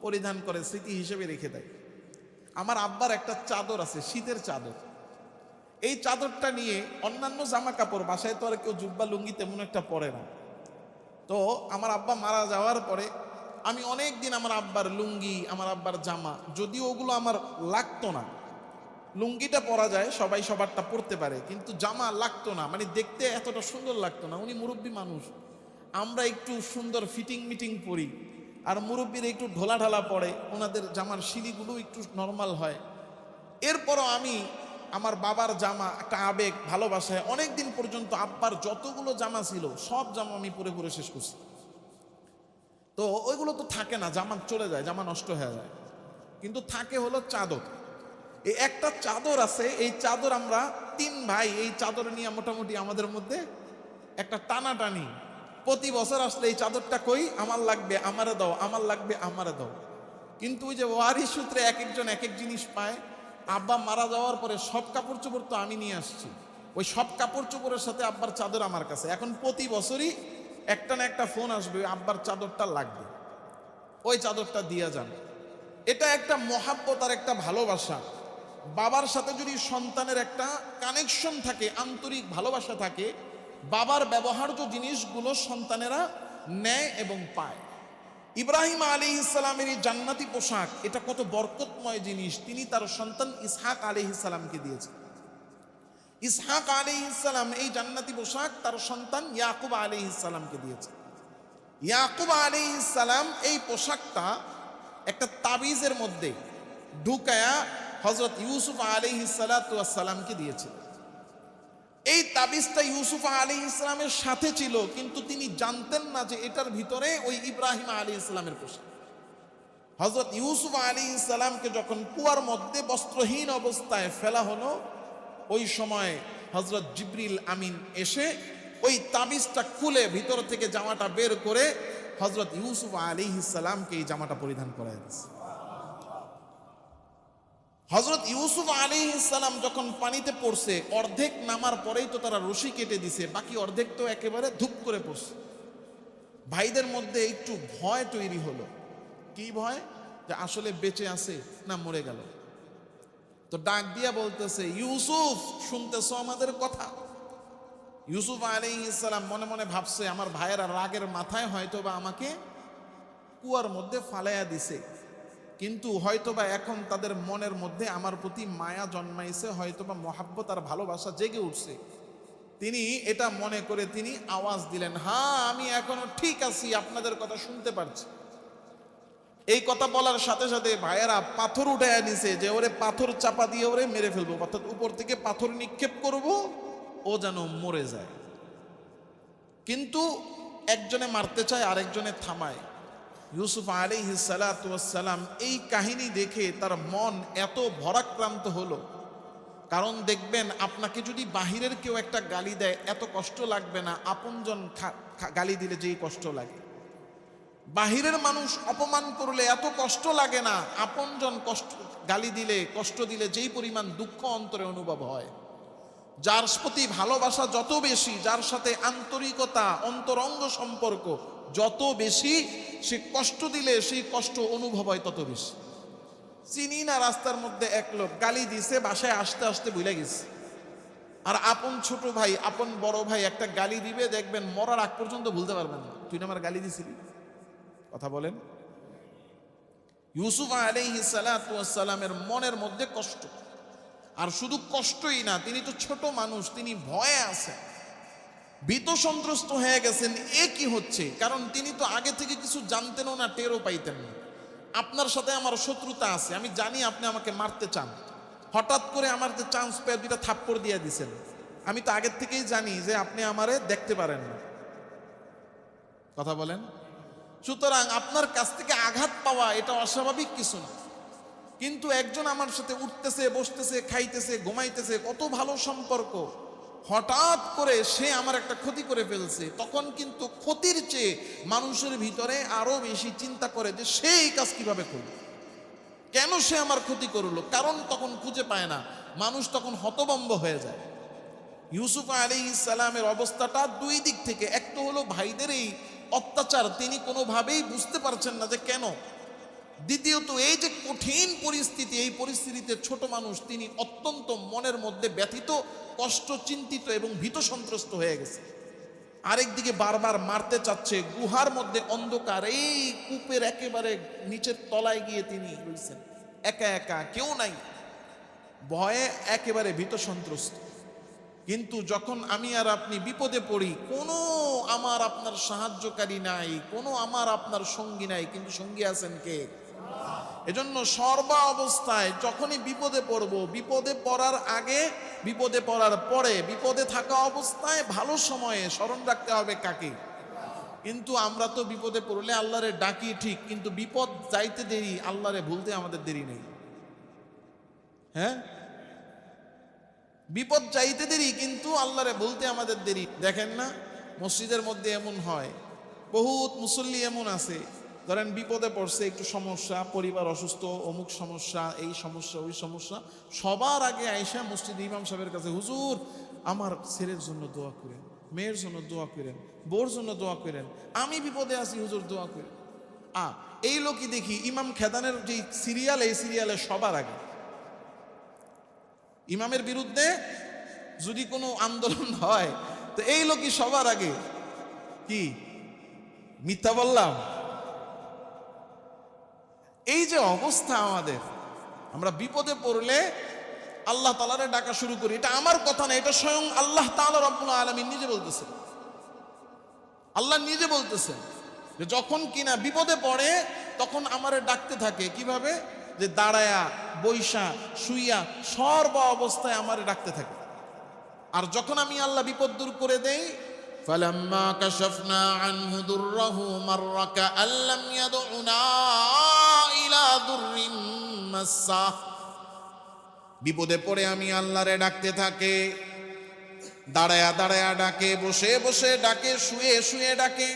পরিধান করে, স্মৃতি হিসেবে রেখে দেয়। আমার আব্বার একটা চাদর আছে, শীতের চাদর। এই চাদরটা নিয়ে অন্যান্য জামা কাপড়, বাসায় তো আর কেউ জুব্বা লুঙ্গি তেমন একটা পরে না। তো আমার আব্বা মারা যাওয়ার পরে আমি অনেক দিন আমার আব্বার লুঙ্গি, আমার আব্বার জামা, যদিও ওগুলো আমার লাগতো না, লুঙ্গিটা পরা যায়, সবাই সবারটা পরতে পারে, কিন্তু জামা লাগতো না, মানে দেখতে এতটা সুন্দর লাগতো না। উনি মুরব্বী মানুষ, আমরা একটু সুন্দর ফিটিং মিটিং পরি, আর মুরব্বীরা একটু ঢোলা ঢালা পড়ে, ওনাদের জামার সিঁড়িগুলো একটু নর্মাল হয়। এরপরও আমি আমার বাবার জামা একটা আবেগ, ভালোবাসায় অনেক দিন পর্যন্ত আব্বার যতগুলো জামা ছিল সব জামা আমি পরে পরে শেষ করছি। তো ওইগুলো তো থাকে না, জামা চলে যায়, জামা নষ্ট হয়ে যায়, কিন্তু থাকে হলো চাদর। এই একটা চাদর আছে, এই চাদর আমরা 3 ভাই, এই চাদর নিয়ে মোটামুটি আমাদের মধ্যে একটা টানাটানি। প্রতি বছর আসলে এই চাদরটা কই, আমার লাগবে আমারে দাও, আমার লাগবে আমারে দাও। কিন্তু ওই যে ওয়ারিস সূত্রে এক একজন এক এক জিনিস পায়। আব্বা মারা যাওয়ার পরে সব কাপড় চোপড় তো আমি নিয়ে আসছি, ওই সব কাপড় চোপড়ের সাথে আব্বার চাদর আমার কাছে। এখন প্রতি বছরই একটা না একটা ফোন আসবে, আব্বার চাদরটা লাগবে, ওই চাদরটা দিয়ে যান। এটা একটা মহাব্বত আর একটা ভালোবাসা। বাবার সাথে যদি সন্তানের একটা কানেকশন থাকে, আন্তরিক ভালোবাসা থাকে, বাবার ব্যবহার্য জিনিসগুলো সন্তানেরা নেয় এবং পায়। ইব্রাহিম আলাইহিস সালামের এই জান্নাতি পোশাক, এটা কত বরকতময় জিনিস, তিনি তার সন্তান ইসহাক আলাইহিস সালামকে দিয়েছেন। ইসহাক আলাইহিস সালাম এই জান্নাতি পোশাক তার সন্তান ইয়াকুব আলাইহিস সালামকে দিয়েছেন। ইয়াকুব আলাইহিস সালাম এই পোশাকটা একটা তাবিজের মধ্যে ঢুকায়া হযরত ইউসুফ আলাইহিস সালাতু ওয়াস সালামকে দিয়েছেন। এই তাবিজটা ইউসুফ আলাইহিস সালামের সাথে ছিল, কিন্তু তিনি জানতেন না যে এটার ভিতরে ওই ইব্রাহিম আলাইহিস সালামের পোশাক। হযরত ইউসুফ আলাইহিস সালামকে যখন কুয়ার মধ্যে বস্ত্রহীন অবস্থায় ফেলা হলো, ওই সময় হযরত জিবরিল আমিন এসে ওই তাবিজটা খুলে ভিতর থেকে জামাটা বের করে হযরত ইউসুফ আলাইহিস সালামকে এই জামাটা পরিধান করায় দিয়েছে। হযরত ইউসুফ আলাইহিস সালাম যখন পানিতে পড়ছে, অর্ধেক নামার পরেই তো তারা রশি কেটে দিছে, বাকি অর্ধেক তো একেবারে ধুপ করে পড়ছে। ভাইদের মধ্যে একটু ভয় তৈরি হলো। কি ভয়? যে আসলে বেঁচে আছে না মরে গেল। তো ডাক দিয়া বলতেছে, ইউসুফ শুনতেছো আমাদের কথা? ইউসুফ আলাইহিস সালাম মনে মনে ভাবছে, আমার ভাইয়েরা রাগের মাথায় হয়তোবা আমাকে কুয়ার মধ্যে ফালাইয়া দিছে, কিন্তু হয়তোবা এখন তাদের মনের মধ্যে আমার প্রতি মায়া জন্মাইছে, হয়তোবা মহাব্বত আর ভালোবাসা জেগে উঠছে। তিনি এটা মনে করে তিনি আওয়াজ দিলেন, হ্যাঁ আমি এখনো ঠিক আছি, আপনাদের কথা শুনতে পারছি। এই কথা বলার সাথে সাথে ভাইয়েরা পাথর উঠাইয়া নিছে, যে ওরে পাথর চাপা দিয়ে ওরে মেরে ফেলবো, অর্থাৎ উপর থেকে পাথর নিক্ষেপ করব, ও যেন মরে যায়। কিন্তু একজনে মারতে চায়, আরেকজনে থামায়। ইউসুফ আলাইহিস সালাতু ওয়াস সালাম এই কাহিনী দেখে তার মন এত ভরাক্রান্ত হলো। কারণ দেখবেন, আপনাকে যদি বাহিরের কেউ একটা গালি দেয় এত কষ্ট লাগবে না, আপনজন গালি দিলে যেই কষ্ট লাগে। বাহিরের মানুষ অপমান করলে এত কষ্ট লাগে না, আপনজন গালি দিলে, কষ্ট দিলে যেই পরিমাণ দুঃখ অন্তরে অনুভব হয়। যার প্রতি ভালোবাসা যত বেশি, যার সাথে আন্তরিকতা, অন্তরঙ্গ সম্পর্ক যত বেশি, সে কষ্ট দিলে সেই কষ্ট অনুভব হয় তত বেশি। চিনি না, রাস্তার মধ্যে এক লোক গালি দিছে, বাসায় আসতে আসতে ভুলে গেছে। আর আপন ছোট ভাই, আপন বড় ভাই একটা গালি দিবে, দেখবেন মরার আগ পর্যন্ত ভুলতে পারবেন না, তুই না আমার গালি দিছিলি। কথা বলেন। ইউসুফ আলাইহিস সালাতু ওয়াস সালামের মনের মধ্যে কষ্ট, আর শুধু কষ্টই না, তিনি তো ছোট মানুষ, তিনি ভয়ে আছেন, ভীত সন্ত্রস্ত হয়ে গেছেন। এ কি হচ্ছে? কারণ তিনি তো আগে থেকে কিছু জানতেনও না, টেরও পাইতেন না। আপনার সাথে আমার শত্রুতা আছে, আমি জানি আপনি আমাকে মারতে চান, হঠাৎ করে আমার যে চান্স পেয়ে দুইটা থাপ্পড় দিয়ে দিছেন, আমি তো আগের থেকেই জানি যে আপনি আমারে দেখতে পারেন না। কথা বলেন। সুতরাং আপনার কাছ থেকে আঘাত পাওয়া এটা অস্বাভাবিক কিছু না। কিন্তু একজন আমার সাথে উঠতেছে, বসতেছে, খাইতেছে, ঘুমাইতেছে, কত ভালো সম্পর্ক, হঠাৎ করে সে আমার একটা ক্ষতি করে ফেলছে, তখন কিন্তু ক্ষতির চেয়ে মানুষের ভিতরে আরো বেশি চিন্তা করে যে সে এই কাজ কিভাবে করলো, কেন সে আমার ক্ষতি করলো, কারণ তখন খুঁজে পায় না, মানুষ তখন হতভম্ব হয়ে যায়। ইউসুফ আলাইহিস সালামের অবস্থাটা দুই দিক থেকে, এক তো হলো ভাইদের এই অত্যাচার, তিনি কোনোভাবেই বুঝতে পারছেন না যে কেন। দ্বিতীয়ত এই যে কঠিন পরিস্থিতি, এই পরিস্থিতিতে ছোট মানুষ, তিনি অত্যন্ত মনের মধ্যে ব্যথিত, কষ্ট, চিন্তিত এবং ভীত সন্ত্রস্ত হয়ে গেছে। আরেকদিকে বারবার মারতে চাচ্ছে, গুহার মধ্যে অন্ধকার, এই কূপের একেবারে নিচের তলায় গিয়ে তিনি রয়েছেন, একা একা, কেউ নাই, ভয়ে একেবারে ভীত সন্ত্রস্ত। কিন্তু যখন আমি আর আপনি বিপদে পড়ি, কোনো আমার আপনার সাহায্যকারী নাই, কোনো আমার আপনার সঙ্গী নাই, কিন্তু সঙ্গী আছেন কে? এজন্য সর্বা অবস্থায় যখনই বিপদে পড়ব, বিপদে পড়ার আগে, বিপদে পড়ার পরে, বিপদে থাকা অবস্থায় ভালো সময়ে স্মরণ রাখতে হবে কাকে? কিন্তু আমরা তো বিপদে পড়লে আল্লাহরে ডাকি ঠিক, কিন্তু বিপদ যাইতে দেরি, আল্লাহরে ভুলতে আমাদের দেরি নেই। হ্যাঁ, বিপদ চাইতে দেরি, কিন্তু আল্লাহরে বলতে আমাদের দেরি। দেখেন না, মসজিদের মধ্যে এমন হয়, বহুত মুসল্লি এমন আছে, ধরেন বিপদে পড়ছে, একটু সমস্যা, পরিবার অসুস্থ, অমুক সমস্যা, এই সমস্যা, ওই সমস্যা, সবার আগে আয়েশা মসজিদ ইমাম সাহেবের কাছে, হুজুর আমার ছেলের জন্য দোয়া করেন, মেয়ের জন্য দোয়া করেন, বোর জন্য দোয়া করেন, আমি বিপদে আছি হুজুর দোয়া করেন। এই লোকই দেখি ইমাম খেদানের যে সিরিয়াল, এই সিরিয়ালে সবার আগে। ইমামের বিরুদ্ধে যদি কোনো আন্দোলন হয়, তো এই লোকই সবার আগে। কি মিথ্যা বললাম? এই যে অবস্থা আমাদের, আমরা বিপদে পড়লে আল্লাহ তাআলারে ডাকা শুরু করি। এটা আমার কথা না, এটা স্বয়ং আল্লাহ তাআলা রব্বুল আলামিন নিজে বলতেছেন। আল্লাহ নিজে বলতেছেন যে যখন কিনা বিপদে পড়ে তখন আমারে ডাকতে থাকে। কিভাবে? যে দাঁড়ায়া, বৈশা, শুইয়া, সর্ব অবস্থায় আমারে ডাকতে থাকে। আর যখন আমি আল্লাহ বিপদ দূর করে দেই, ফালাম্মা কাশাফনা আনহু দুররাহু মাররা কাআল্লাম ইয়াদউনা ইলা দুররিম মাসসা, বিপদে পড়ে আমি আল্লাহরে ডাকতে থাকে, দাঁড়ায়া দাঁড়ায়া ডাকে, বসে বসে ডাকে, শুয়ে শুয়ে ডাকে।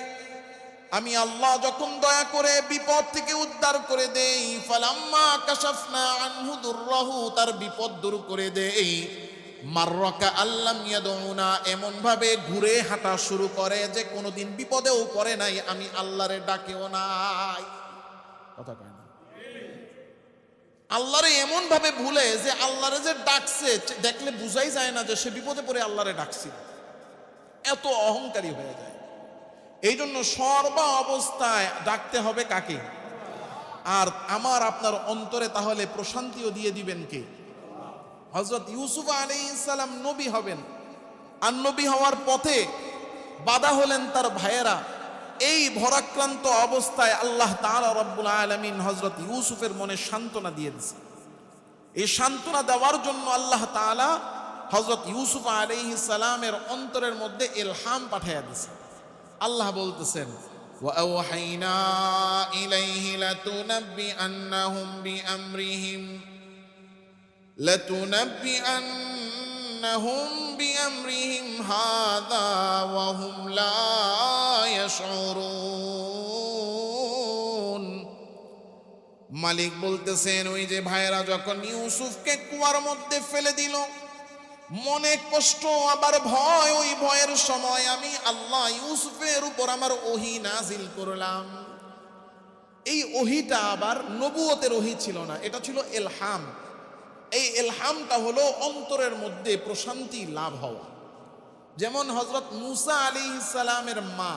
আমি আল্লাহ যখন দয়া করে বিপদ থেকে উদ্ধার করে দেই, ফালাম্মা কাশাফনা আনহু দুররাহু, তার বিপদ দূর করে দেই, মাররা কাআল্লাম ইয়াদউনা, এমন ভাবে ঘুরে হাঁটা শুরু করে যে কোনোদিন বিপদেও পড়ে নাই, আমি আল্লাহরে ডাকেও নাই। কথা কয় না? আল্লাহরে এমন ভাবে ভুলে যে আল্লাহরে যে ডাকছে দেখলে বুঝাই যায় না যে সে বিপদে পড়ে আল্লাহরে ডাকছিল, এত অহংকারী হয়ে যায়। এই জন্য সর্বা অবস্থায় ডাকতে হবে কাকে? আর আমার আপনার অন্তরে তাহলে প্রশান্তিও দিয়ে দিবেন কে? হযরত ইউসুফ আলাইহিস সালাম নবী হবেন, আর নবী হওয়ার পথে বাধা হলেন তার ভাইয়েরা। এই ভরাক্রান্ত অবস্থায় আল্লাহ তাআলা রব্বুল আলামিন হযরত ইউসুফের মনে সান্ত্বনা দিয়ে দিয়েছে। এই সান্ত্বনা দেওয়ার জন্য আল্লাহ তাআলা হযরত ইউসুফ আলাইহিস সালামের অন্তরের মধ্যে ইলহাম পাঠিয়ে দিয়েছে। আল্লাহ বলতেছেন, وَأَوْحَيْنَا إِلَيْهِ لَتُنَبِّئَنَّهُمْ بِأَمْرِهِمْ هَذَا وَهُمْ لَا يَشْعُرُونَ। মালিক বলতেছেন, ওই যে ভাইয়েরা যখন ইউসুফকে কুয়ার মধ্যে ফেলে দিল, মনে কষ্ট আবার ভয়, ওই ভয়ের সময় আমি আল্লাহ ইউসুফের উপর আমার ওহী নাজিল করলাম। এই ওহীটা আবার নবুয়তের ওহী ছিল না, এটা ছিল ইলহাম। এই ইলহামটা হলো অন্তরের মধ্যে প্রশান্তি লাভ হওয়া। যেমন হযরত মূসা আলাইহিস সালামের মা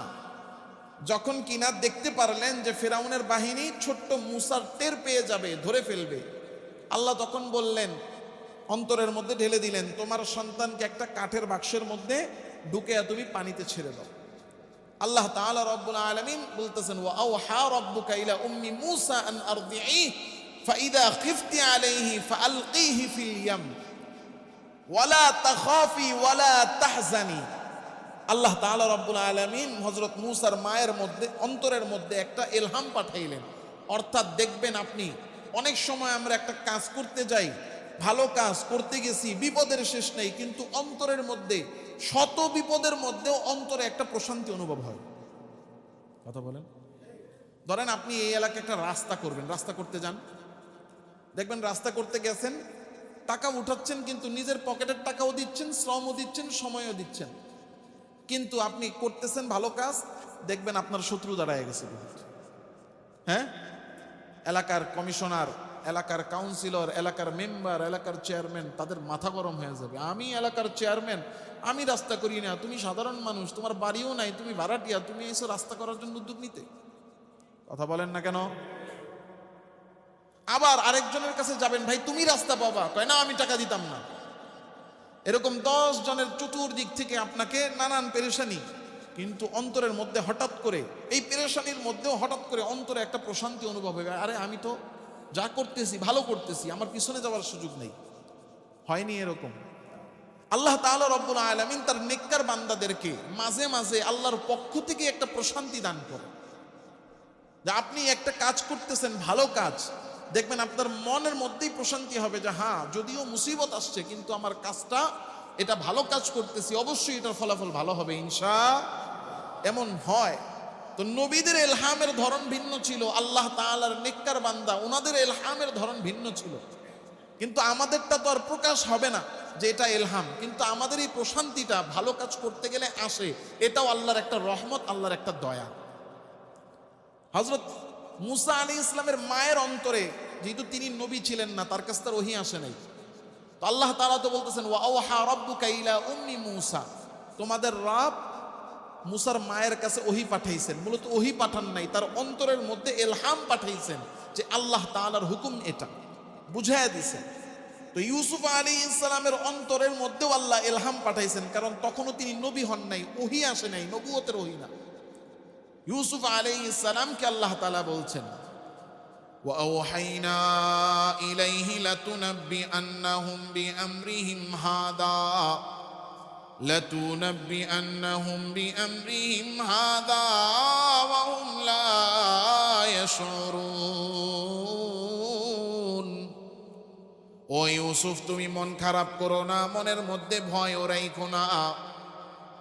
যখন কিনা দেখতে পারলেন যে ফিরাউনের বাহিনী ছোট্ট মূসার টের পেয়ে যাবে, ধরে ফেলবে, আল্লাহ তখন বললেন, অন্তরের মধ্যে ঢেলে দিলেন, তোমার সন্তানকে একটা কাঠের বাক্সের মধ্যে ঢুকে তুমি পানিতে ছেড়ে দাও। আল্লাহ তাআলা রব্বুল আলামিন বলতেছেন, ওয়া আওহা রাব্বুকা ইলা উম্মি মূসা আন আরদিহি ফাইদা খিফতি আলাইহি ফাআলকিহি ফিল ইয়াম ওয়ালা তাখাফি ওয়ালা তাহজানি। আল্লাহ তাআলা রব্বুল আলামিন হযরত মূসার মায়ের মধ্যে অন্তরের মধ্যে একটা ইলহাম পাঠাইলেন। অর্থাৎ দেখবেন আপনি অনেক সময় আমরা একটা কাজ করতে যাই, ভালো কাজ করতে গেছি, বিপদের শেষ নেই, কিন্তু অন্তরের মধ্যে শত বিপদের মধ্যেও অন্তরে একটা প্রশান্তি অনুভব হয়। কথা বলেন। ধরেন আপনি এই এলাকায় একটা রাস্তা করবেন, রাস্তা করতে যান, দেখবেন রাস্তা করতে গেছেন, টাকা উঠাচ্ছেন, কিন্তু নিজের পকেটের টাকাও দিচ্ছেন, শ্রমও দিচ্ছেন, সময়ও দিচ্ছেন, কিন্তু আপনি করতেছেন ভালো কাজ, দেখবেন আপনার শত্রু দাঁড়ায় গেছে। হ্যাঁ, এলাকার কমিশনার, এলাকার কাউন্সিলর, এলাকার মেম্বার, এলাকার চেয়ারম্যান, তাদের মাথা গরম হয়ে যাবে। আমি এলাকার চেয়ারম্যান, আমি রাস্তা করি না, তুমি সাধারণ মানুষ, তোমার বাড়িও নাই, তুমি ভাড়াটিয়া, তুমি এসে রাস্তা করার জন্য উদ্যোগ নিতে। কথা বলেন না কেন? আবার আরেকজনের কাছে যাবেন, ভাই তুমি রাস্তা পাবা, কয় না আমি টাকা দিতাম না। এরকম 10 জনের চতুর্দিক থেকে আপনাকে নানান পেরেশানি, কিন্তু অন্তরের মধ্যে হঠাৎ করে এই পেরেশানির মধ্যেও হঠাৎ করে অন্তরে একটা প্রশান্তি অনুভব হবে, আরে আমি তো যা করতেছি ভালো করতেছি, আমার পিছনে যাওয়ার সুযোগ নেই। হয়নি এরকম? আল্লাহ তাআলা রব্বুল আলামিন তার নেককার বান্দাদেরকে মাঝে মাঝে আল্লাহর পক্ষ থেকে একটা প্রশান্তি দান করে। যে আপনি একটা কাজ করতেছেন, ভালো কাজ, দেখবেন আপনার মনের মধ্যেই প্রশান্তি হবে যে হ্যাঁ, যদিও মুসিবত আসছে, কিন্তু আমার কাজটা, এটা ভালো কাজ করতেছি, অবশ্যই এটার ফলাফল ভালো হবে ইনশাআল্লাহ। এমন হয়। তো নবীদের ইলহামের ধরন ভিন্ন ছিল, আল্লাহ তাআলার নেককার বান্দা ওনাদের ইলহামের ধরন ভিন্ন ছিল। কিন্তু আমাদেরটা তো আর প্রকাশ হবে না যে এটা ইলহাম, কিন্তু আমাদের এই প্রশান্তিটা ভালো কাজ করতে গেলে আসে, এটাও আল্লাহর একটা রহমত, আল্লাহর একটা দয়া। হযরত মূসা আলাইহিস সালামের মায়ের অন্তরে, যেহেতু তিনি নবী ছিলেন না, তার কাছে তার ওহী আসে নাই, তো আল্লাহ তাআলা তো বলতেছেন, ওয়া আওহা রাব্বুকা ইলা উম্মি মূসা, তোমাদের রব মূসার মায়ের কাছে ওহী পাঠাইছেন। মূলত ওহী পাঠান নাই, তার অন্তরের মধ্যে ইলহাম পাঠাইছেন যে আল্লাহ তাআলার হুকুম এটা বুঝাইয়া দিয়েছেন। তো ইউসুফ আলাইহিস সালামের অন্তরের মধ্যেও আল্লাহ ইলহাম পাঠাইছেন, কারণ তখনও তিনি নবী হন নাই, ওহী আসে নাই, নবুয়তের ওহী না। ইউসুফ আলাইহিস সালামকে আল্লাহ তাআলা বলছেন, ওয়া আওহাইনা ইলাইহি লাতুনাব্বিআন্নাহুম বিআমরিহিম হাদা ওয়া হুম লা ইয়াশউরুন। ও ইউসুফ, তুমি মন খারাপ করো না, মনের মধ্যে ভয়ও রাখো না,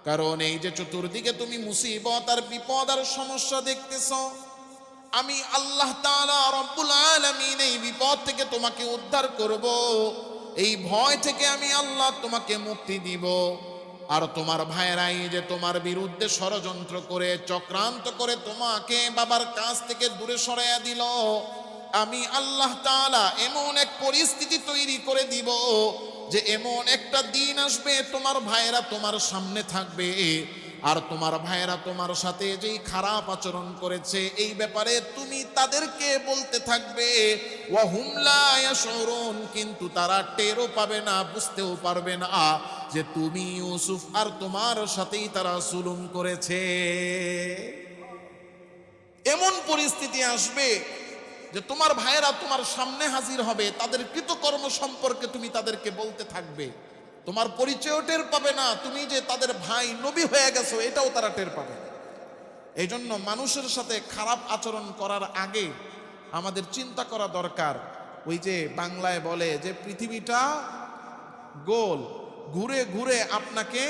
কারণ এই যে চতুর্দিকে তুমি মুসিবত আর বিপদ আর সমস্যা দেখতেছ, আমি আল্লাহ তাআলা রব্বুল আলামিন এই বিপদ থেকে তোমাকে উদ্ধার করব, এই ভয় থেকে আমি আল্লাহ তোমাকে মুক্তি দিব। আর তোমার ভাইয়েরা এই যে তোমার বিরুদ্ধে ষড়যন্ত্র করে, চক্রান্ত করে তোমাকে বাবার কাছ থেকে দূরে সরাইয়া দিল, আমি আল্লাহ তাআলা এমন এক পরিস্থিতি তৈরি করে দিব যে এমন একটা দিন আসবে তোমার ভাইয়েরা তোমার সামনে থাকবে, আর তোমার ভাইয়েরা তোমার সাথে যেই খারাপ আচরণ করেছে এই ব্যাপারে তুমি তাদেরকে বলতে থাকবে, ওয়া হুম লা ইয়াশউরুন, কিন্তু তারা টেরও পাবে না, বুঝতেও পারবে না যে তুমি ইউসুফ আর তোমার সাথেই তারা জুলুম করেছে। এমন পরিস্থিতি আসবে যে তোমার ভাইয়েরা তোমার সামনে হাজির হবে, তাদের কৃতকর্ম সম্পর্কে তুমি তাদেরকে বলতে থাকবে, তোমার পরিচয় টের পাবে না, তুমি যে তাদের ভাই নবী হয়ে গেছো এটাও তারা টের পাবে না। এই জন্য মানুষের সাথে খারাপ আচরণ করার আগে আমাদের চিন্তা করা দরকার। ওই যে বাংলায় বলে যে পৃথিবীটা গোল, ঘুরে ঘুরে আপনাকে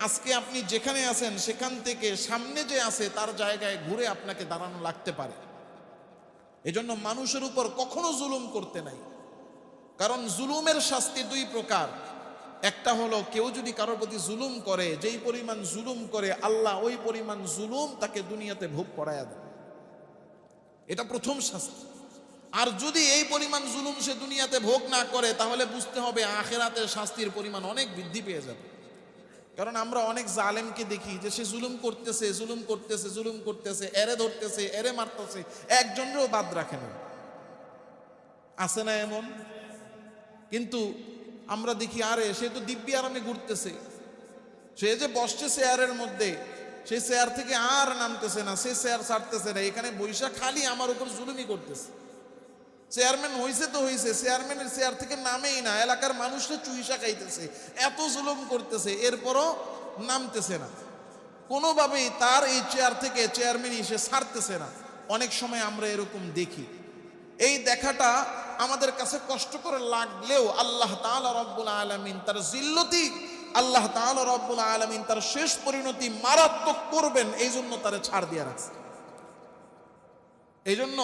আজকে আপনি যেখানে আছেন সেখান থেকে সামনে যে আছে তার জায়গায় ঘুরে আপনাকে দাঁড়ানো লাগতে পারে। এজন্য মানুষের উপর কখনো জুলুম করতে নাই, কারণ জুলুমের শাস্তি দুই প্রকার। একটা হলো কেউ যদি কারোর প্রতি জুলুম করে, যেই পরিমাণ জুলুম করে আল্লাহ ওই পরিমাণ জুলুম তাকে দুনিয়াতে ভোগ করায়া দেয়, এটা প্রথম শাস্তি। আর যদি এই পরিমাণ জুলুম সে দুনিয়াতে ভোগ না করে তাহলে বুঝতে হবে আখিরাতের শাস্তির পরিমাণ অনেক বৃদ্ধি পেয়ে যাবে। কারণ আমরা অনেক জালেমকে দেখি যে সে জুলুম করতেছে জুলুম করতেছে জুলুম করতেছে, এরে ধরতেছে এরে মারতেছে, একজনেরও বাদ রাখে না, আছে না এমন? কিন্তু আমরা দেখি আরে সে তো দিব্যি আরামে ঘুরতেছে, সে যে বসছে চেয়ারের মধ্যে সেই চেয়ার থেকে আর নামতেছে না, সে চেয়ার ছাড়তেছে না, এখানে বৈশা খালি আমার উপর জুলুমই করতেছে। চেয়ারম্যান হয়েছে তো হয়েছে, চেয়ারম্যানের চেয়ার থেকে নামেই না, এলাকার মানুষরা চুইসা খাইতেছে, এত জুলুম করতেছে, এরপরও নামতেছে না, কোনোভাবেই তার এই চেয়ার থেকে চেয়ারম্যানই সে ছাড়তেছে না। অনেক সময় আমরা এরকম দেখি। এই দেখাটা আমাদের কাছে কষ্টকর লাগলেও আল্লাহ তাআলা রব্বুল আলামিন তার জিল্লতি, আল্লাহ তাআলা রব্বুল আলামিন তার শেষ পরিণতি মারাত্মক করবেন, এই জন্য তারে ছাড় দিয়ে রাখছে। এই জন্য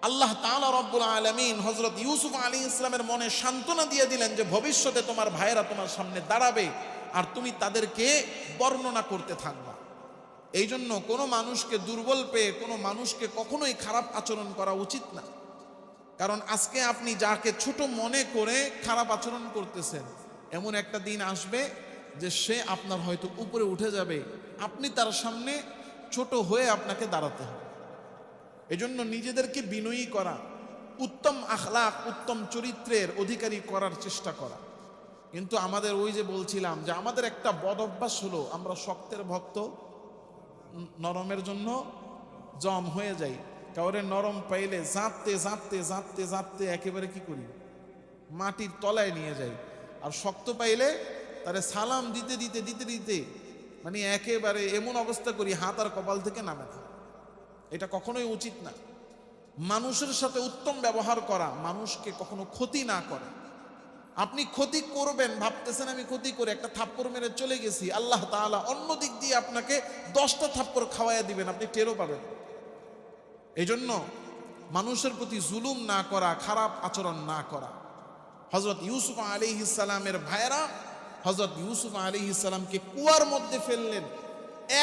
আল্লাহ তাআলা রব্বুল আলামিন হযরত ইউসুফ আলাইহিস সালামের মনে সান্ত্বনা দিয়ে দিলেন যে ভবিষ্যতে তোমার ভাইয়েরা তোমার সামনে দাঁড়াবে আর তুমি তাদেরকে বর্ণনা করতে থাকবা। এই জন্য কোনো মানুষকে দুর্বল পেয়ে কোনো মানুষকে কখনোই খারাপ আচরণ করা উচিত না। কারণ আজকে আপনি যাকে ছোট মনে করে খারাপ আচরণ করতেছেন, এমন একটা দিন আসবে যে সে আপনার হয়তো উপরে উঠে যাবে, আপনি তার সামনে ছোট হয়ে আপনাকে দাঁড়াতে হবে। এজন্য নিজেদেরকে বিনয়ী করা, উত্তম আখলাক উত্তম চরিত্রের অধিকারী করার চেষ্টা করা। কিন্তু আমাদের ওই যে বলছিলাম যে আমাদের একটা বদ অভ্যাস হলো আমরা শক্তের ভক্ত, নরমের জন্য জম হয়ে যাই। কাউরে নরম পাইলে জাঁপতে জাঁপতে জাঁপতে জাঁপতে একেবারে কি করি, মাটির তলায় নিয়ে যাই। আর শক্ত পাইলে তারে সালাম দিতে দিতে দিতে দিতে মানে একেবারে এমন অবস্থা করি হাত আর কপাল থেকে নামে না। এটা কখনোই উচিত না। মানুষের সাথে উত্তম ব্যবহার করা, মানুষকে কখনো ক্ষতি না করা। আপনি ক্ষতি করবেন ভাবতেছেন আমি ক্ষতি করে একটা থাপ্পড় মেরে চলে গেছি, আল্লাহ তাআলা অন্য দিক দিয়ে আপনাকে 10টা থাপ্পড় খাওয়াইয়া দিবেন, আপনি টেরও পাবেন। এই জন্য মানুষের প্রতি জুলুম না করা, খারাপ আচরণ না করা। হযরত ইউসুফ আলাইহিস সালামের ভাইয়েরা হযরত ইউসুফ আলাইহিস সালামকে কুয়ার মধ্যে ফেললেন।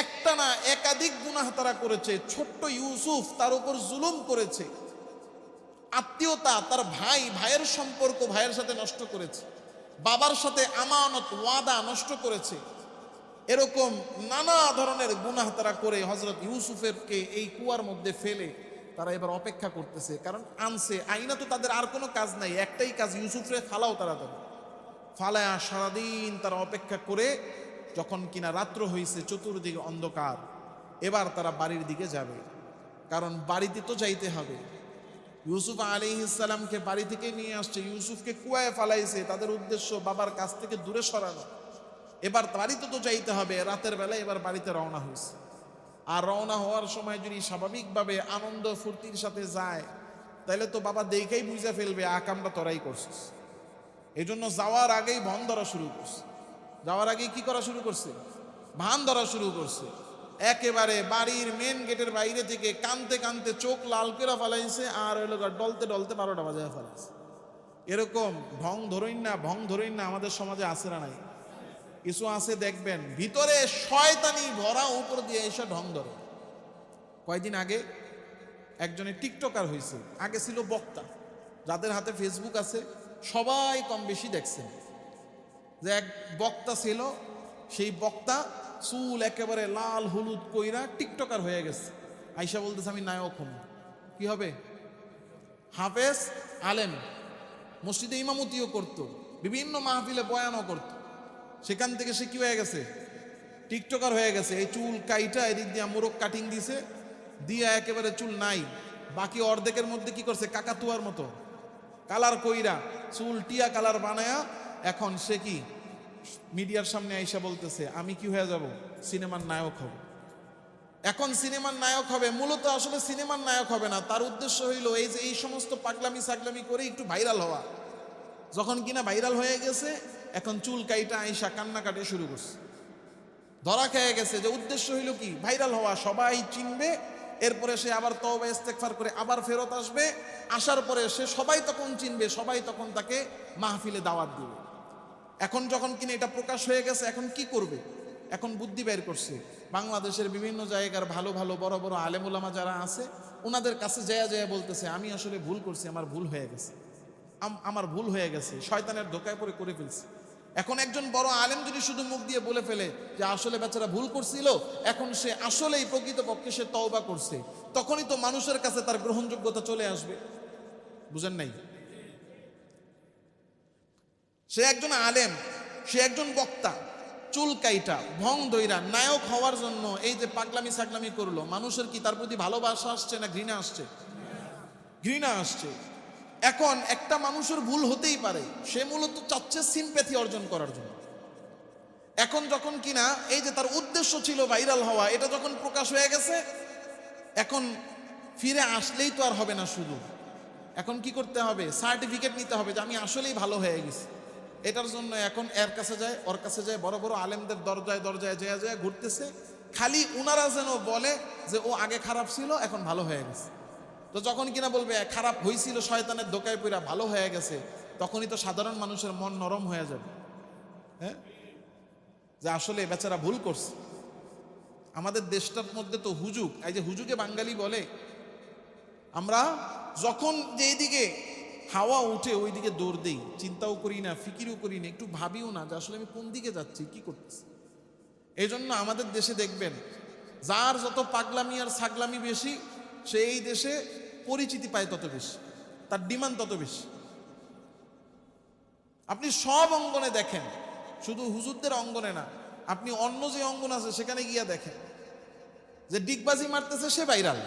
একটা না একাধিক গুনাহ তারা করেছে। ছোট্ট ইউসুফ তার উপর জুলুম করেছে, আত্মীয়তা, তার ভাইয়ের সম্পর্ক ভাইয়ের সাথে নষ্ট করেছে, বাবার সাথে আমানত ওয়াদা নষ্ট করেছে। এরকম নানা ধরনের গুনাহ তারা করে হযরত ইউসুফেরকে এই কুয়ার মধ্যে ফেলে তারা এবার অপেক্ষা করতেছে। কারণ আনছে আইনা তো তাদের আর কোনো কাজ নাই, একটাই কাজ, ইউসুফরে ফালাও তাড়াতাড়ি। ফালায়া সারাদিন তারা অপেক্ষা করে যখন কিনা রাত্র হয়েছে, চতুর্দিকে অন্ধকার, এবার তারা বাড়ির দিকে যাবে। কারণ বাড়িতে তো যাইতে হবে। ইউসুফ আলাইহিস সালামকে বাড়ি থেকে নিয়ে আসছে, ইউসুফকে কুয়ায় ফালাইছে, তাদের উদ্দেশ্য বাবার কাছ থেকে দূরে সরানো। এবার বাড়িতে তো যাইতে হবে, রাতের বেলায় এবার বাড়িতে রওনা হয়েছে। আর রওনা হওয়ার সময় যদি স্বাভাবিকভাবে আনন্দ ফুর্তির সাথে যায় তাহলে তো বাবা দেখেই বুঝে ফেলবে আকামটা তোরাই করছিস। এই জন্য যাওয়ার আগেই ভান ধরা শুরু করছে। যাওয়ার আগেই কি করা শুরু করছে? ভান ধরা শুরু করছে। একেবারে বাড়ির মেন গেটের বাইরে থেকে কানতে কানতে চোখ লাল করে ফেলাইছে, আর ওই লোক ডলতে ডলতে 12টা বাজায় ফেলাইছে। এরকম ভং ধরইন না আমাদের সমাজে আছে না নাই? কিছু আছে দেখবেন ভিতরে শয়তানি ভরা, উপর দিয়ে এসে ঢং ধরে। কয়দিন আগে একজনের টিকটকার হয়েছে, আগে ছিল বক্তা। যাদের হাতে ফেসবুক আছে সবাই কম বেশি দেখছেন যে এক বক্তা ছিল, সেই বক্তা চুল একেবারে লাল হলুদ কইরা টিকটকার হয়ে গেছে। আইসা বলতেছে আমি নায়ক হব। কি হবে? হাফেজ আলেম, মসজিদে ইমামতিও করত, বিভিন্ন মাহফিলে বয়ানও করত। সেখান থেকে সে কি হয়ে গেছে? টিকটকার হয়ে গেছে। এই চুল কাইটা এদিক দিয়ে মোরগ কাটিং দিছে, দিয়া একেবারে চুল নাই, বাকি অর্ধেকের মধ্যে কি করছে? কাকাতুয়ার মতো কালার কইরা চুল টিয়া কালার বানায়া এখন সে কি মিডিয়ার সামনে আইসা বলতেছে আমি কি হয়ে যাব? সিনেমার নায়ক হব। এখন সিনেমার নায়ক হবে, মূলত আসলে সিনেমার নায়ক হবে না, তার উদ্দেশ্য হইল এই যে এই সমস্ত পাগলামি সাগলামি করে একটু ভাইরাল হওয়া। যখন কিনা ভাইরাল হয়ে গেছে, এখন চুল কাইটা আইসা কান্নাকাটি শুরু করছে। ধরা খেয়ে গেছে যে উদ্দেশ্য হইল কি? ভাইরাল হওয়া, সবাই চিনবে, এরপরে সে আবার তওবা ইস্তেগফার করে আবার ফেরত আসবে। আসার পরে সে সবাই তখন চিনবে, সবাই তখন তাকে মাহফিলে দাওয়াত দিবে। এখন যখন কিনা এটা প্রকাশ হয়ে গেছে, এখন কি করবে? এখন বুদ্ধি বের করছে। বাংলাদেশের বিভিন্ন জায়গার ভালো ভালো বড় বড় আলেম ওলামা যারা আছে, ওনাদের কাছে যেয়া যেয়া বলতেছে আমি আসলে ভুল করছি, আমার ভুল হয়ে গেছে, আমার ভুল হয়ে গেছে, শয়তানের ধোকায় পড়ে করে ফেলছি। এখন একজন বড় আলেম যদি শুধু মুখ দিয়ে বলে ফেলে যে আসলে বেচারা ভুল করছিল, এখন সে আসলেই প্রকৃতপক্ষে সে তওবা করছে, তখনই তো মানুষের কাছে তার গ্রহণযোগ্যতা চলে আসবে। বুঝেন নাই? সে একজন আলেম, সে একজন বক্তা, চুল কাইটা ভং দইরা নায়ক হওয়ার জন্য এই যে পাগলামি সাগলামি করলো, মানুষের কি তার প্রতি ভালোবাসা আসছে না ঘৃণা আসছে? ঘৃণা আসছে। এখন একটা মানুষের ভুল হতেই পারে, সে মূলত চাচ্ছে সিম্প্যাথি অর্জন করার জন্য। এখন যখন কিনা এই যে তার উদ্দেশ্য ছিল ভাইরাল হওয়া, এটা যখন প্রকাশ হয়ে গেছে, এখন ফিরে আসলেই তো আর হবে না শুধু, এখন কি করতে হবে? সার্টিফিকেট নিতে হবে যে আমি আসলেই ভালো হয়ে গেছি। এটার জন্য এখন এর কাছে যায়, ওর কাছে যায়, বড় বড় আলেমদের দরজায় দরজায় যেয়া যেয়া ঘুরতেছে, খালি উনারা যেন বলে যে ও আগে খারাপ ছিল এখন ভালো হয়ে গেছে। তো যখন কিনা বলবে খারাপ হয়েছিল শয়তানের ধোকায় পড়া ভালো হয়ে গেছে, তখনই তো সাধারণ মানুষের মন নরম হয়ে যাবে, হ্যাঁ, যে আসলে বেচারা ভুল করছে। আমাদের দেশটার মধ্যে তো হুজুগ, এই যে হুজুগে বাঙালি বলে, আমরা যখন যেদিকে হাওয়া উঠে ওই দিকে দৌড় দেই, চিন্তাও করি না, ফিকিরও করি না, একটু ভাবিও না যে আসলে আমি কোন দিকে যাচ্ছি, কি করতেছি। এই জন্য আমাদের দেশে দেখবেন যার যত পাগলামি আর ছাগলামি বেশি, সে এই দেশে পরিচিতি পায় তত বেশি, তার ডিমান্ড তত বেশি। আপনি সব অঙ্গনে দেখেন, শুধু হুজুরদের অঙ্গনে না, আপনি অন্য যে অঙ্গন আছে সেখানে গিয়া দেখেন যে ডিগবাজি মারতেছে সে ভাইরাল,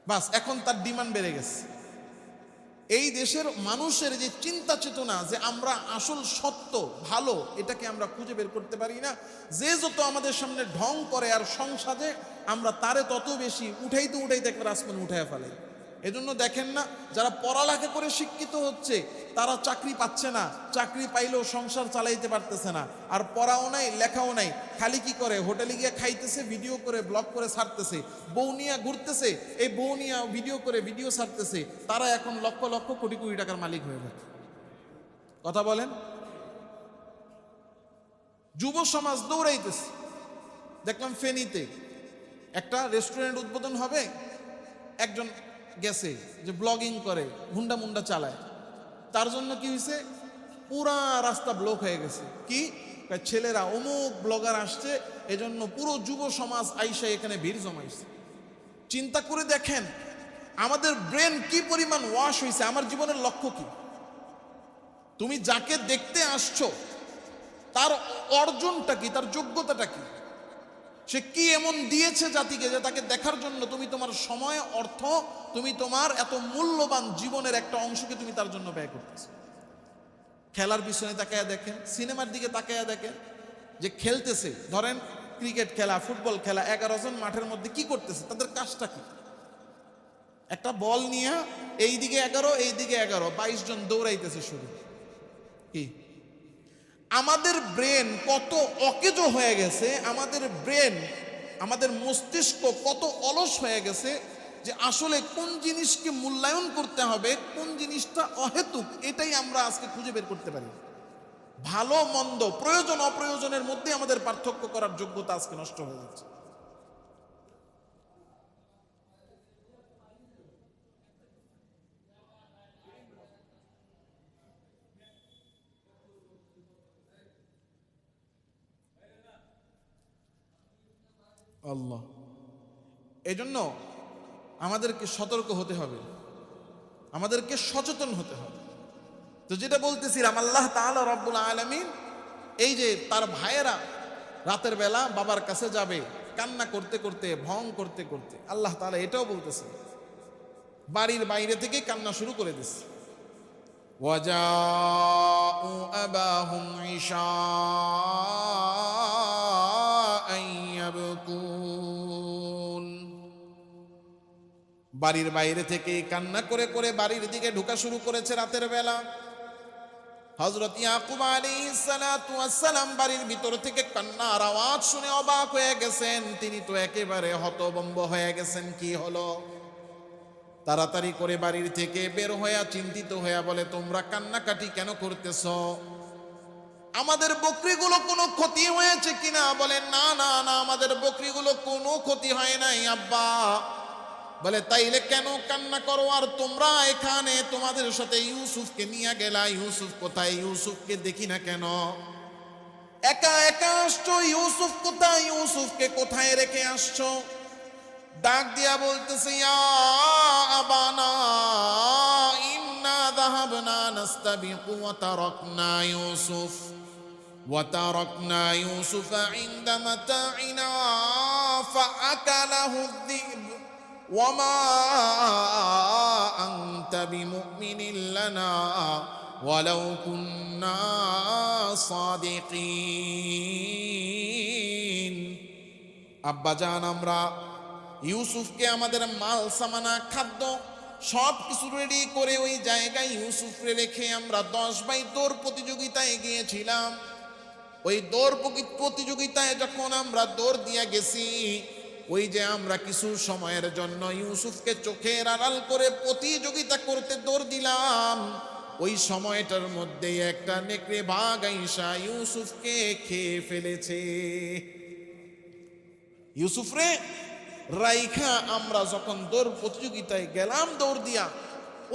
বাস এখন তার ডিমান্ড বেড়ে গেছে। এই দেশের মানুষের যে চিন্তা চেতনা যে আমরা আসল সত্য ভালো এটাকে আমরা খুঁজে বের করতে পারি না, যে যত আমাদের সামনে ঢং করে আর সংসাদে আমরা তারে তত বেশি উঠাইতে একবার আসমানে উঠাইয়া ফেলাই। এজন্য দেখেন না, যারা পড়ালেখা করে শিক্ষিত হচ্ছে তারা চাকরি পাচ্ছে না, চাকরি পাইলেও সংসার চালাইতে পারতেছে না, আর পড়াও নাই লেখাও নাই, খালি কি করে হোটেলে গিয়ে খাইতেছে, ভিডিও করে ব্লগ করে ছাড়তেছে, বউ নিয়ে ঘুরতেছে, এই বউ নিয়ে ভিডিও করে ভিডিও ছাড়তেছে, তারা এখন লক্ষ লক্ষ কোটি কোটি টাকার মালিক হয়ে গেছে। কথা বলেন। যুব সমাজ দৌড়াইতেছে। দেখলাম ফেনীতে একটা রেস্টুরেন্ট উদ্বোধন হবে, একজন গেছে যে ব্লগিং করে, হুন্ডা মুন্ডা চালায়, তার জন্য কি হয়েছে, পুরা রাস্তা ব্লক হয়ে গেছে। কি ছেলেরা অমুক ব্লগার আসছে, এজন্য পুরো যুব সমাজ আইসা এখানে ভিড় জমাইছে। চিন্তা করে দেখেন আমাদের ব্রেন কি পরিমাণ ওয়াশ হয়েছে। আমার জীবনের লক্ষ্য কি? তুমি যাকে দেখতে আসছো তার অর্জনটা কি, তার যোগ্যতাটা কি, সে কি এমন দিয়েছে জাতিকে যে তাকে দেখার জন্য তুমি তোমার সময়, অর্থ, তুমি তোমার এত মূল্যবান জীবনের একটা অংশকে তুমি তার জন্য ব্যয় করতেছো। খেলার পিছনে তাকায়া দেখেন, সিনেমার দিকে তাকায়া দেখেন, যে খেলতেছে, ধরেন ক্রিকেট খেলা, ফুটবল খেলা, 11 জন মাঠের মধ্যে কি করতেছে, তাদের কাজটা কি? একটা বল নিয়ে এইদিকে 11 এইদিকে 11, 22 জন দৌড়াইতেছে শুধু। কি আমাদের ব্রেন কত অকেজো হয়ে গেছে, আমাদের ব্রেন, আমাদের মস্তিষ্ক কত অলস হয়ে গেছে যে আসলে কোন জিনিসকে মূল্যায়ন করতে হবে, কোন জিনিসটা অহেতুক, এটাই আমরা আজকে খুঁজে বের করতে পারি। ভালো মন্দ, প্রয়োজন অপ্রয়োজনের মধ্যে আমাদের পার্থক্য করার যোগ্যতা আজকে নষ্ট হয়ে যাচ্ছে। আল্লাহ। এজন্য আমাদেরকে সতর্ক হতে হবে, আমাদেরকে সচেতন হতে হবে। তো যেটা বলতেছিলাম, আল্লাহ তাআলা রব্বুল আলামিন এই যে তার ভাইয়েরা রাতের বেলা বাবার কাছে যাবে কান্না করতে করতে, ভং করতে করতে, আল্লাহ তাআলা এটাও বলতেছে, বাড়ির বাইরে থেকে কান্না শুরু করে দিচ্ছে। ওয়াজাউ আবাহুম ইশাআন ইয়াবকুন, বাড়ির বাইরে থেকে কান্না করে করে বাড়ির দিকে ঢোকা শুরু করেছে রাতের বেলা। হযরত ইয়াকুব আলাইহিস সালাতু ওয়াস সালাম বাড়ির ভিতর থেকে কান্নার আওয়াজ শুনে অবাক হয়ে গেছেন। তিনি তো একেবারে হতভম্ব হয়ে গেছেন, কি হলো? তাড়াতাড়ি করে বাড়ির থেকে বের হয়ে চিন্তিত হয়ে বলে, তোমরা কান্নাকাটি কেন করতেছ? আমাদের বকরিগুলো কোনো ক্ষতি হয়েছে কিনা? বলে, না না না, আমাদের বকরিগুলো কোনো ক্ষতি হয় নাই আব্বা। বলে, তাইলে কেন কান্না করো? আর তোমরা এখানে তোমাদের সাথে ইউসুফকে নিয়ে গেলা, ইউসুফ কোথায়? ইউসুফকে দেখি না কেন? একা একা আসছো, ইউসুফ কোথায়? ইউসুফকে কোথায় রেখে আসছো? ডাক দিয়া বলতেছে, ইয়া আবানা ইন্না যাহাবনা নাস্তাবিকু ওয়া তারাকনা ইউসুফা ইনদা মাতাইনা ফাআকালাহু الذئب وما أنت بمؤمن لنا ولو كنا صادقين। আব্বা জান, আমরা ইউসুফকে আমাদের মাল সামানা, খাদ্য সব কিছু রেডি করে ওই জায়গায় ইউসুফকে রেখে আমরা 10 বাই দৌড় প্রতিযোগিতায় গিয়েছিলাম। ওই দৌড় প্রতিযোগিতায় যখন আমরা দৌড় দিয়ে গেছি, ওই যে আমরা কিছু সময়ের জন্য ইউসুফকে চোখের আড়াল করে প্রতিযোগিতা করতে দৌড় দিলাম, ওই সময়টার মধ্যে একটা নেকড়ে বাঘ আইসা ইউসুফকে খেয়ে ফেলেছে। ইউসুফরে রাইখা আমরা যখন দৌড় প্রতিযোগিতায় গেলাম দৌড় দিয়া,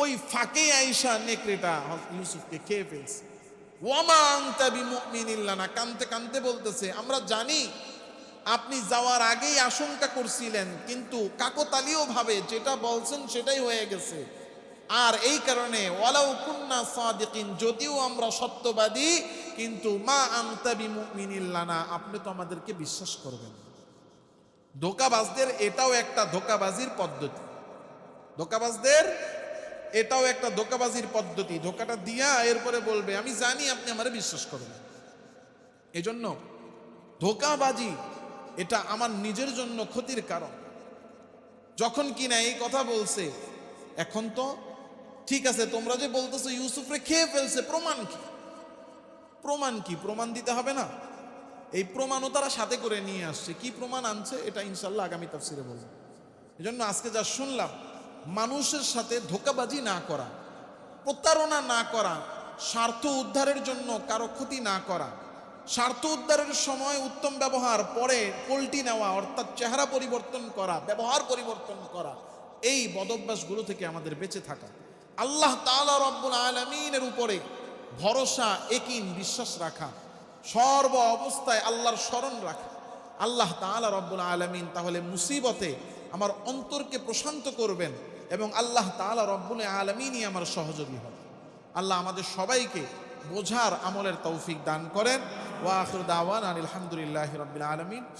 ওই ফাঁকে আইসা নেকড়েটা ইউসুফকে খেয়ে ফেলছে। ওয়ামা আনতা বিমুমিনিন লানা, কানতে কানতে বলতেছে, আমরা জানি আপনি যাওয়ার আগেই আশঙ্কা করছিলেন, কিন্তু কাকতালীয় ভাবে যেটা বলছেন সেটাই হয়ে গেছে। আর এই কারণে ওয়ালাউ কুন্না সাদিকিন, যদিও আমরা সত্যবাদী, কিন্তু মা আনতা বিমুমিনিন লানা, আপনি তো আমাদেরকে বিশ্বাস করবেন। ধোঁকাবাজদের এটাও একটা ধোঁকাবাজির পদ্ধতি, ধোঁকাবাজদের এটাও একটা ধোঁকাবাজির পদ্ধতি। ধোঁকাটা দিয়া এরপরে বলবে, আমি জানি আপনি আমারে বিশ্বাস করবেন। এজন্য ধোঁকাবাজি এটা আমার নিজের জন্য ক্ষতির কারণ। যখন কিনা এই কথা বলছে, এখন তো ঠিক আছে, তোমরা যে বলতেছো ইউসুফরে খেয়ে ফেলছে, প্রমাণ কি? প্রমাণ কি? প্রমাণ দিতে হবে না? এই প্রমাণও তারা সাথে করে নিয়ে আসছে। কি প্রমাণ আনছে এটা ইনশাল্লাহ আগামী তাফসিরে বলবো। এজন্য আজকে যা শুনলাম, মানুষের সাথে ধোঁকাবাজি না করা, প্রতারণা না করা, স্বার্থ উদ্ধারের জন্য কারো ক্ষতি না করা, স্বার্থ উদ্ধারের সময় উত্তম ব্যবহার, পরে পল্টি নেওয়া অর্থাৎ চেহারা পরিবর্তন করা, ব্যবহার পরিবর্তন করা, এই বদভ্যাসগুলো থেকে আমাদের বেঁচে থাকা। আল্লাহ তাআলা রব্বুল আলামিনের উপরে ভরসা, ইয়াকিন, বিশ্বাস রাখা, সর্ব অবস্থায় আল্লাহর স্মরণ রাখা। আল্লাহ তাআলা রব্বুল আলামিন তাহলে মুসিবতে আমার অন্তরকে প্রশান্ত করবেন এবং আল্লাহ তাআলা রব্বুল আলামিনই আমার সহযোগী হবে। আল্লাহ আমাদের সবাইকে বোঝার আমলের তৌফিক দান করেন। ওয়া আখিরু দাওয়ানা আলহামদুলিল্লাহি রাব্বিল আলামিন।